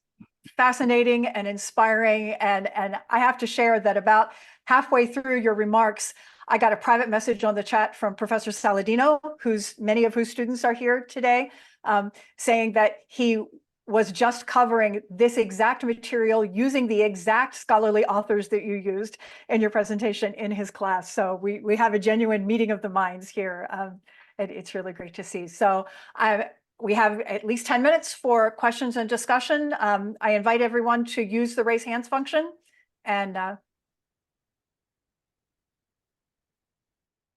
fascinating and inspiring. And I have to share that about halfway through your remarks, I got a private message on the chat from Professor Saladino, many of whose students are here today, saying that he was just covering this exact material using the exact scholarly authors that you used in your presentation in his class. So we have a genuine meeting of the minds here. It's really great to see. So we have at least 10 minutes for questions and discussion. I invite everyone to use the raise hands function. And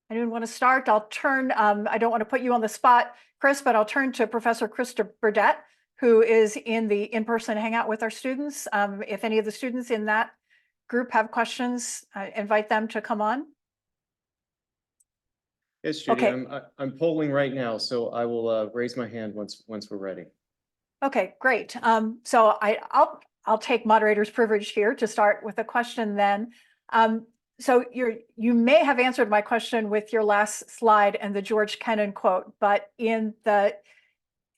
anyone want to start? I'll turn, I don't want to put you on the spot, Chris, but I'll turn to Professor Krista Burdett, who is in the in-person hangout with our students. If any of the students in that group have questions, I invite them to come on. Yes, Judy, Okay. I'm polling right now, so I will raise my hand once we're ready. Okay, great. So I'll take moderator's privilege here to start with a question then. So you may have answered my question with your last slide and the George Kennan quote, but in the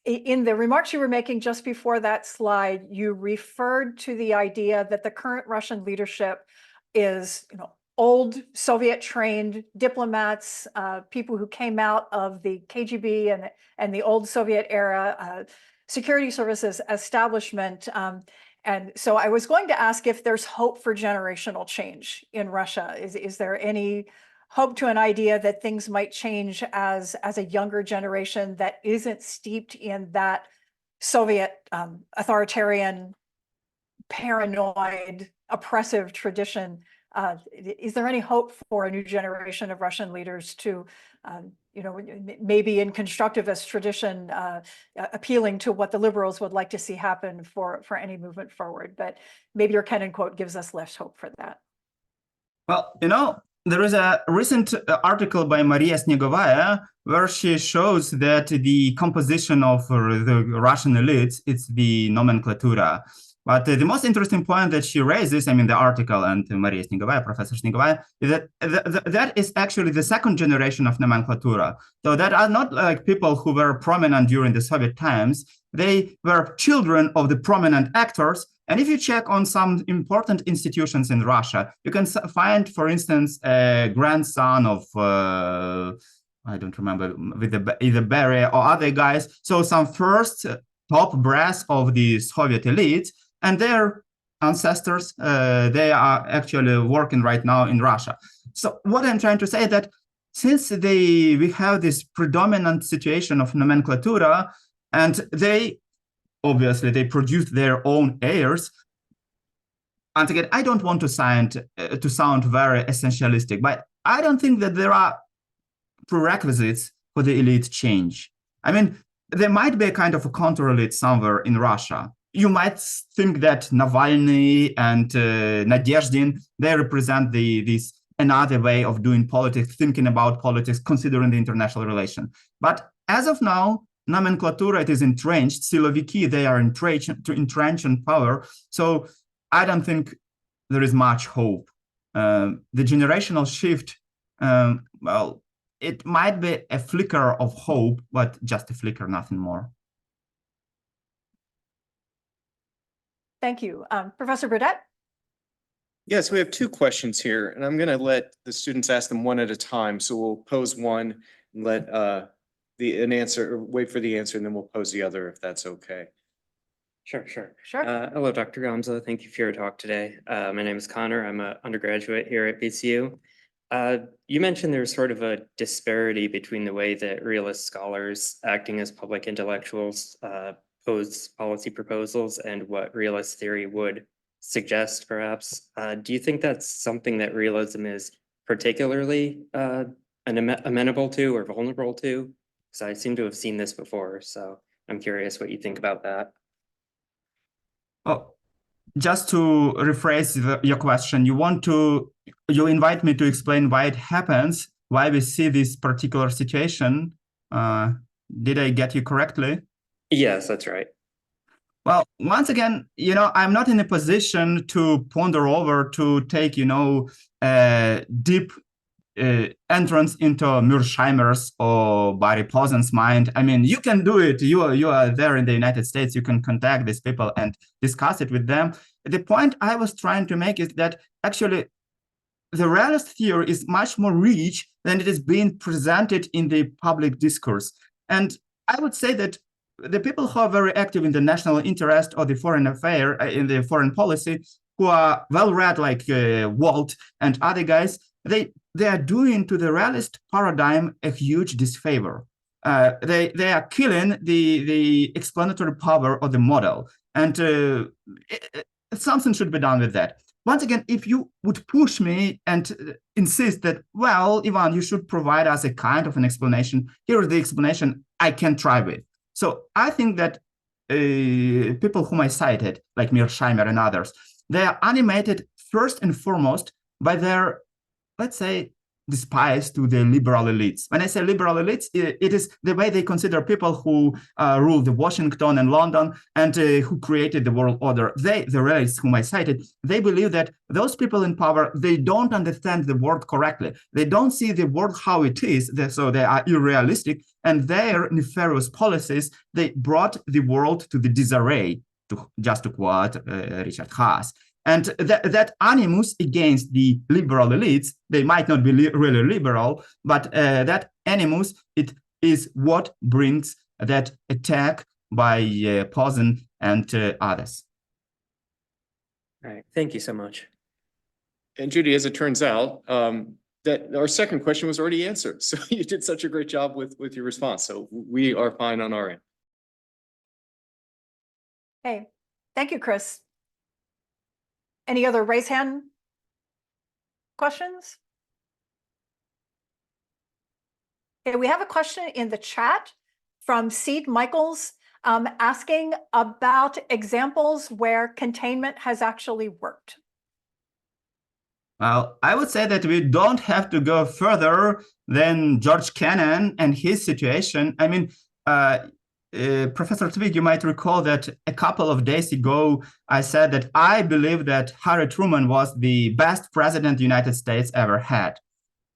remarks you were making just before that slide, you referred to the idea that the current Russian leadership is, old Soviet-trained diplomats, people who came out of the KGB and the old Soviet era security services establishment. And so I was going to ask if there's hope for generational change in Russia. Is there any hope to an idea that things might change as a younger generation that isn't steeped in that Soviet authoritarian, paranoid, oppressive tradition? Is there any hope for a new generation of Russian leaders to, maybe in constructivist tradition, appealing to what the liberals would like to see happen for any movement forward? But maybe your Kennan quote gives us less hope for that. Well, there is a recent article by Maria Snegovaya where she shows that the composition of the Russian elites, it's the nomenclatura. But the most interesting point that she raises, the article and Maria Snegovaya, Professor Snegovaya, is that that is actually the second generation of nomenclatura. So that are not like people who were prominent during the Soviet times. They were children of the prominent actors. And if you check on some important institutions in Russia, you can find, for instance, a grandson of, I don't remember, with either Beria or other guys. So some first top brass of the Soviet elites, and their ancestors, they are actually working right now in Russia. So what I'm trying to say is that since we have this predominant situation of nomenclatura, and obviously they produce their own heirs. And again, I don't want to sound very essentialistic, but I don't think that there are prerequisites for the elite change. There might be a kind of a counter-elite somewhere in Russia. You might think that Navalny and Nadezhdin, they represent this another way of doing politics, thinking about politics, considering the international relation. But as of now, nomenclatura, it is entrenched. Siloviki, they are entrenched in power. So I don't think there is much hope. The generational shift, well, it might be a flicker of hope, but just a flicker, nothing more. Thank you. Professor Burdett? Yes, we have two questions here, and I'm going to let the students ask them one at a time. So we'll pose one and let wait for the answer, and then we'll pose the other if that's okay. Sure. Sure. Hello, Dr. Gomza. Thank you for your talk today. My name is Connor. I'm an undergraduate here at BCU. You mentioned there's sort of a disparity between the way that realist scholars acting as public intellectuals pose policy proposals and what realist theory would suggest, perhaps. Do you think that's something that realism is particularly amenable to or vulnerable to? Because I seem to have seen this before, so I'm curious what you think about that. Oh, just to rephrase your question, you invite me to explain why it happens, why we see this particular situation. Did I get you correctly? Yes, that's right. Well, once again, I'm not in a position to ponder over, to take, a deep entrance into Mearsheimer's or Barry Posen's mind. You can do it. You are there in the United States. You can contact these people and discuss it with them. The point I was trying to make is that actually the realist theory is much more rich than it is being presented in the public discourse. And I would say that the people who are very active in the national interest or the foreign affair, in the foreign policy, who are well-read like Walt and other guys, they are doing to the realist paradigm a huge disfavor. they are killing the explanatory power of the model, and something should be done with that. Once again, if you would push me and insist that, well, Ivan, you should provide us a kind of an explanation, here is the explanation I can try with. So I think that people whom I cited, like Mearsheimer and others, they are animated first and foremost by their, let's say, despise to the liberal elites. When I say liberal elites, it is the way they consider people who ruled Washington and London and who created the world order. They, the elites whom I cited, they believe that those people in power, they don't understand the world correctly. They don't see the world how it is, so they are unrealistic, and their nefarious policies, they brought the world to the disarray, just to quote Richard Haas. And that animus against the liberal elites, they might not be really liberal, but that animus, it is what brings that attack by Posen and others. All right, thank you so much. And Judy, as it turns out, that our second question was already answered. So you did such a great job with your response. So we are fine on our end. Hey, thank you, Chris. Any other raise hand questions? Okay, we have a question in the chat from Seed Michaels asking about examples where containment has actually worked. Well, I would say that we don't have to go further than George Kennan and his situation. I mean, Professor Twig, you might recall that a couple of days ago, I said that I believe that Harry Truman was the best president the United States ever had.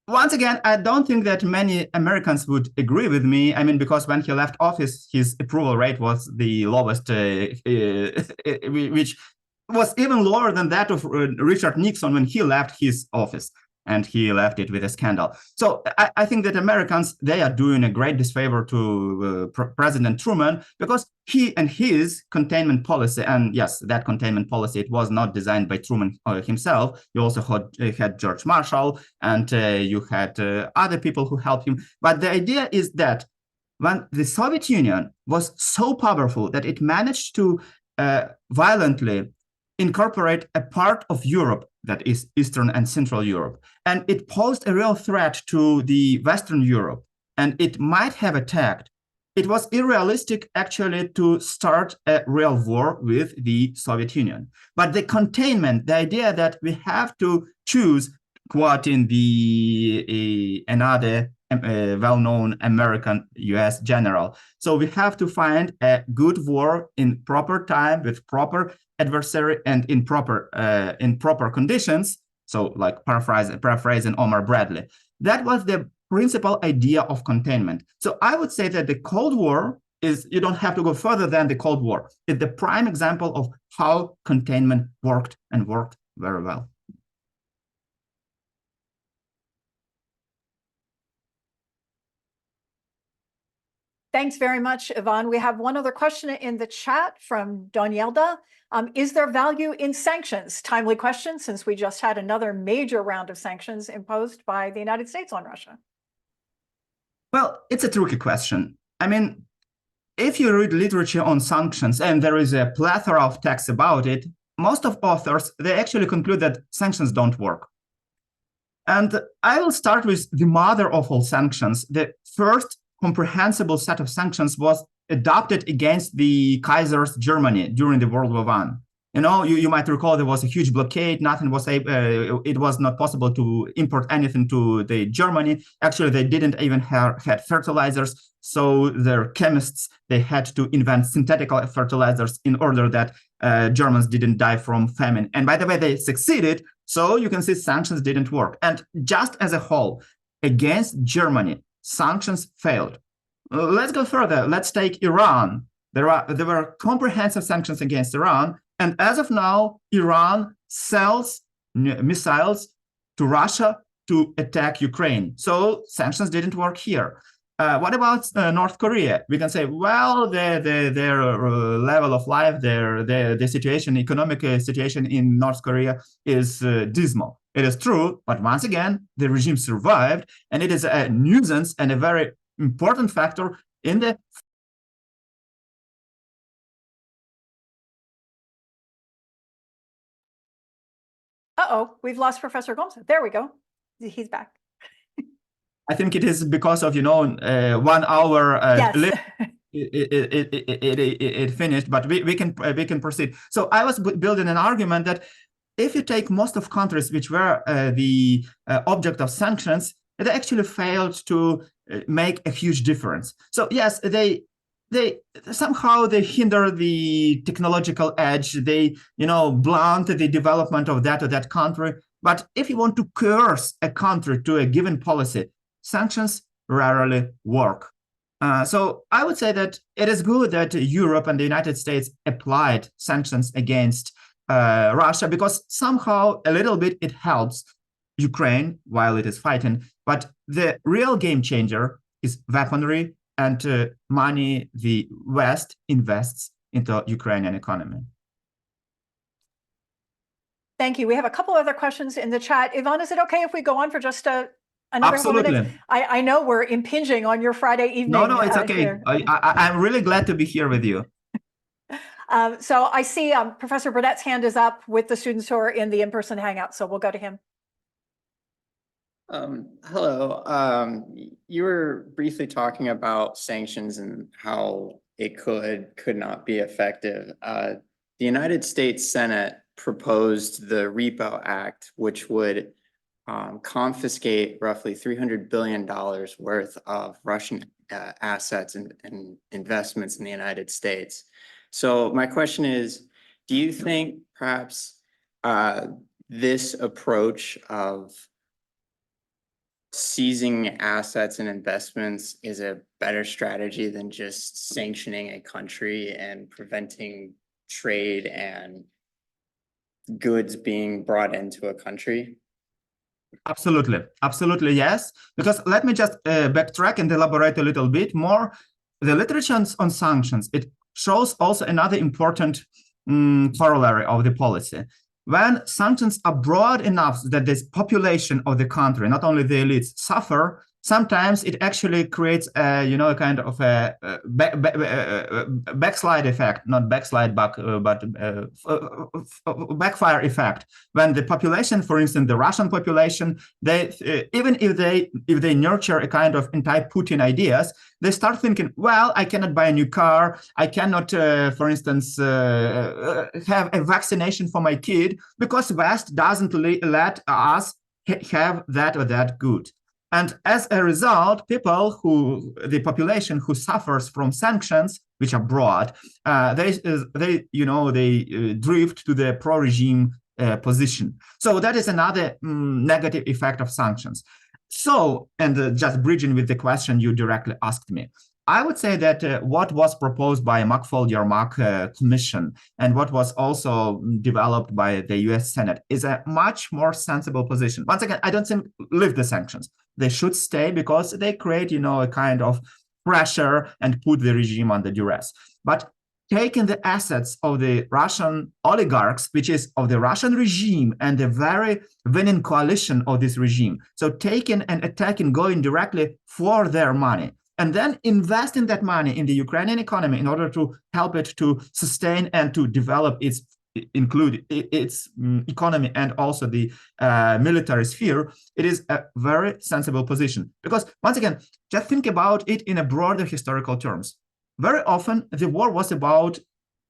Once again, I don't think that many Americans would agree with me. I mean, because when he left office, his approval rate was the lowest, which was even lower than that of Richard Nixon when he left his office. And he left it with a scandal. So I think that Americans, they are doing a great disfavor to President Truman, because he and his containment policy, and yes, that containment policy, it was not designed by Truman himself. You also had George Marshall, and you had other people who helped him. But the idea is that when the Soviet Union was so powerful that it managed to violently incorporate a part of Europe, that is Eastern and Central Europe, and it posed a real threat to the Western Europe, and it might have attacked. It was unrealistic, actually, to start a real war with the Soviet Union. But the containment, the idea that we have to choose, quoting another well-known American US general. So we have to find a good war in proper time with proper adversary and in proper conditions. So like paraphrasing Omar Bradley. That was the principal idea of containment. So I would say that the Cold War is, you don't have to go further than the Cold War. It's the prime example of how containment worked, and worked very well. Thanks very much, Ivan. We have one other question in the chat from Donielda. Is there value in sanctions? Timely question, since we just had another major round of sanctions imposed by the United States on Russia. Well, it's a tricky question. I mean, if you read literature on sanctions, and there is a plethora of texts about it, most of authors, they actually conclude that sanctions don't work. And I will start with the mother of all sanctions. The first comprehensible set of sanctions was adopted against the Kaiser's Germany during the World War I. You know, you might recall there was a huge blockade. Nothing was it was not possible to import anything to the Germany. Actually, they didn't even had fertilizers. So their chemists, they had to invent synthetic fertilizers in order that Germans didn't die from famine. And by the way, they succeeded. So you can see sanctions didn't work. And just as a whole, against Germany, sanctions failed. Let's go further. Let's take Iran. There were comprehensive sanctions against Iran. And as of now, Iran sells missiles to Russia to attack Ukraine. So sanctions didn't work here. What about North Korea? We can say, well, their level of life, the situation, economic situation in North Korea is dismal. It is true, but once again, the regime survived, and it is a nuisance and a very important factor in the Uh-oh, we've lost Professor Gomza. There we go. He's back. I think it is because of 1 hour Yes. it finished, but we can proceed. So I was building an argument that if you take most of countries which were the object of sanctions, it actually failed to make a huge difference. So yes, they somehow they hinder the technological edge. They blunt the development of that country. But if you want to coerce a country to a given policy, sanctions rarely work. So I would say that it is good that Europe and the United States applied sanctions against Russia, because somehow a little bit it helps Ukraine while it is fighting. But the real game changer is weaponry and money the West invests into Ukrainian economy. Thank you. We have a couple other questions in the chat. Yvonne, is it okay if we go on for just another couple Absolutely. minutes? I know we're impinging on your Friday evening. No, it's okay. I'm really glad to be here with you. So I see Professor Burnett's hand is up with the students who are in the in-person hangout, so we'll go to him. Hello. You were briefly talking about sanctions and how it could not be effective. The United States Senate proposed the Repo Act, which would confiscate roughly $300 billion worth of Russian assets and investments in the United States. So my question is, do you think perhaps this approach of seizing assets and investments is a better strategy than just sanctioning a country and preventing trade and goods being brought into a country? Absolutely, yes. Because let me just backtrack and elaborate a little bit more. The literature on sanctions, it shows also another important corollary of the policy. When sanctions are broad enough that this population of the country, not only the elites, suffer, sometimes it actually creates a kind of a backslide effect, not backslide back, but backfire effect. When the population, for instance, the Russian population, they even if they nurture a kind of anti-Putin ideas, they start thinking, well, I cannot buy a new car, I cannot, for instance, have a vaccination for my kid because West doesn't let us have that or that good. And as a result, the population who suffers from sanctions, which are broad, they drift to the pro-regime position. So that is another negative effect of sanctions. So, and just bridging with the question you directly asked me, I would say that what was proposed by Mark-Folger-Mark Commission and what was also developed by the US Senate is a much more sensible position. Once again, I don't think lift the sanctions. They should stay because they create, a kind of pressure and put the regime under duress. But taking the assets of the Russian oligarchs, which is of the Russian regime and the very winning coalition of this regime, so taking and attacking, going directly for their money, and then investing that money in the Ukrainian economy in order to help it to sustain and to develop its economy and also the military sphere, it is a very sensible position. Because once again, just think about it in a broader historical terms. Very often, the war was about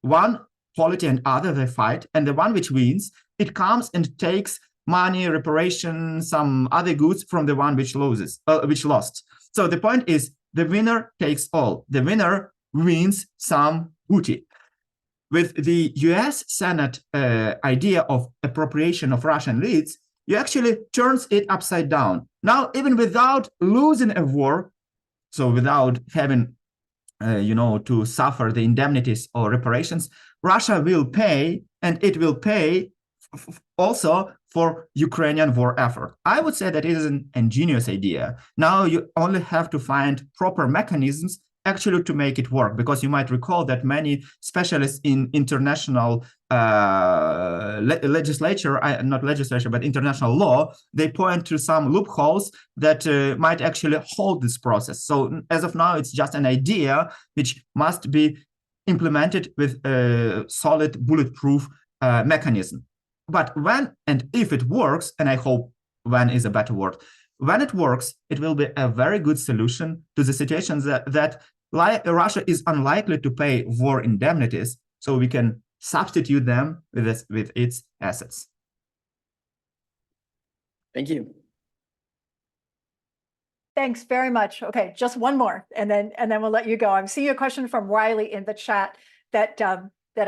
one polity and other they fight, and the one which wins, it comes and takes money, reparation, some other goods from the one which lost. So the point is, the winner takes all. The winner wins some booty. With the US Senate idea of appropriation of Russian elites, you actually turns it upside down. Now, even without losing a war, so without having, to suffer the indemnities or reparations, Russia will pay, and it will pay also for Ukrainian war effort. I would say that it is an ingenious idea. Now you only have to find proper mechanisms actually to make it work, because you might recall that many specialists in international international law, they point to some loopholes that might actually hold this process. So as of now, it's just an idea which must be implemented with a solid bulletproof mechanism. But when and if it works, and I hope when is a better word, when it works, it will be a very good solution to the situations that Russia is unlikely to pay war indemnities, so we can substitute them with its assets. Thank you. Thanks very much. Okay, just one more, and then we'll let you go. I'm seeing a question from Riley in the chat that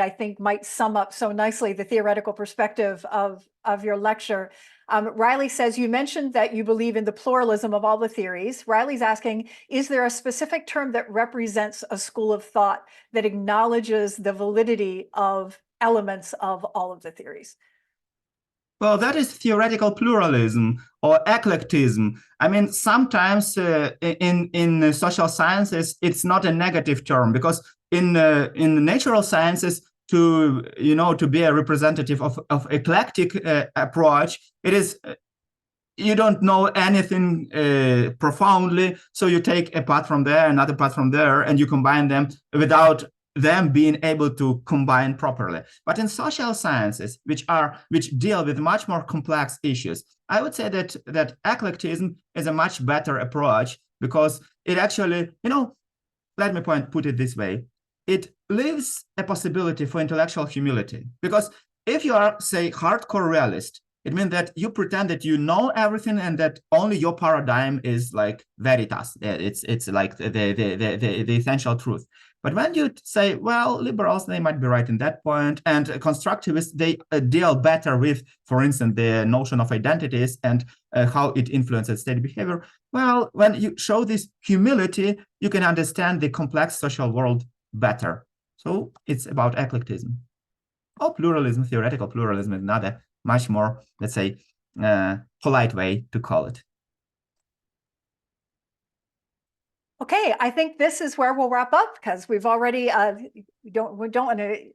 I think might sum up so nicely the theoretical perspective of your lecture. Riley says, you mentioned that you believe in the pluralism of all the theories. Riley's asking, is there a specific term that represents a school of thought that acknowledges the validity of elements of all of the theories? Well, that is theoretical pluralism or eclectism. I mean, sometimes in social sciences, it's not a negative term, because in natural sciences, to be a representative of eclectic approach, it is you don't know anything profoundly, so you take a part from there, another part from there, and you combine them without them being able to combine properly. But in social sciences, which deal with much more complex issues, I would say that eclectism is a much better approach, because it actually, let me put it this way, it leaves a possibility for intellectual humility. Because if you are, say, hardcore realist, it means that you pretend that you know everything and that only your paradigm is like veritas. It's like the essential truth. But when you say, well, liberals, they might be right in that point, and constructivists, they deal better with, for instance, the notion of identities and how it influences state behavior. Well, when you show this humility, you can understand the complex social world better. So it's about eclectism. Or pluralism, theoretical pluralism is another much more, let's say, polite way to call it. Okay, I think this is where we'll wrap up, because we've already, we don't want to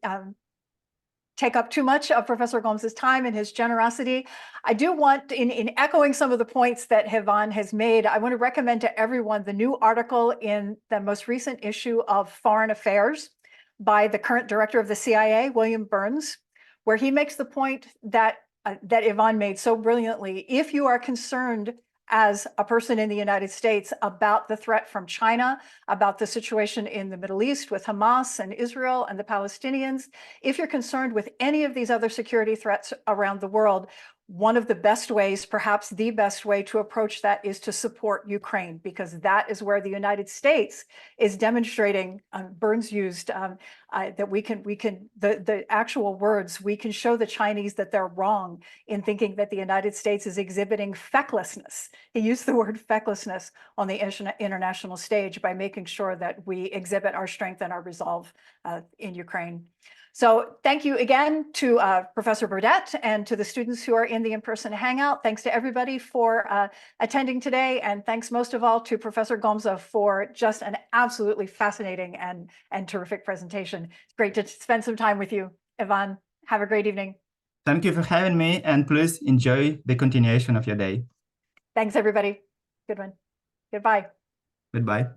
take up too much of Professor Gomza's time and his generosity. I do want, in echoing some of the points that Ivan has made, I want to recommend to everyone the new article in the most recent issue of Foreign Affairs by the current director of the CIA, William Burns, where he makes the point that Ivan made so brilliantly. If you are concerned as a person in the United States about the threat from China, about the situation in the Middle East with Hamas and Israel and the Palestinians, if you're concerned with any of these other security threats around the world, one of the best ways, perhaps the best way to approach that is to support Ukraine, because that is where the United States is demonstrating, Burns used, that we can, the actual words, we can show the Chinese that they're wrong in thinking that the United States is exhibiting fecklessness. He used the word fecklessness on the international stage by making sure that we exhibit our strength and our resolve in Ukraine. So thank you again to Professor Burdett and to the students who are in the in-person hangout. Thanks to everybody for attending today. And thanks most of all to Professor Gomza for just an absolutely fascinating and terrific presentation. It's great to spend some time with you. Ivan, have a great evening. Thank you for having me, and please enjoy the continuation of your day. Thanks, everybody. Good one. Goodbye. Goodbye.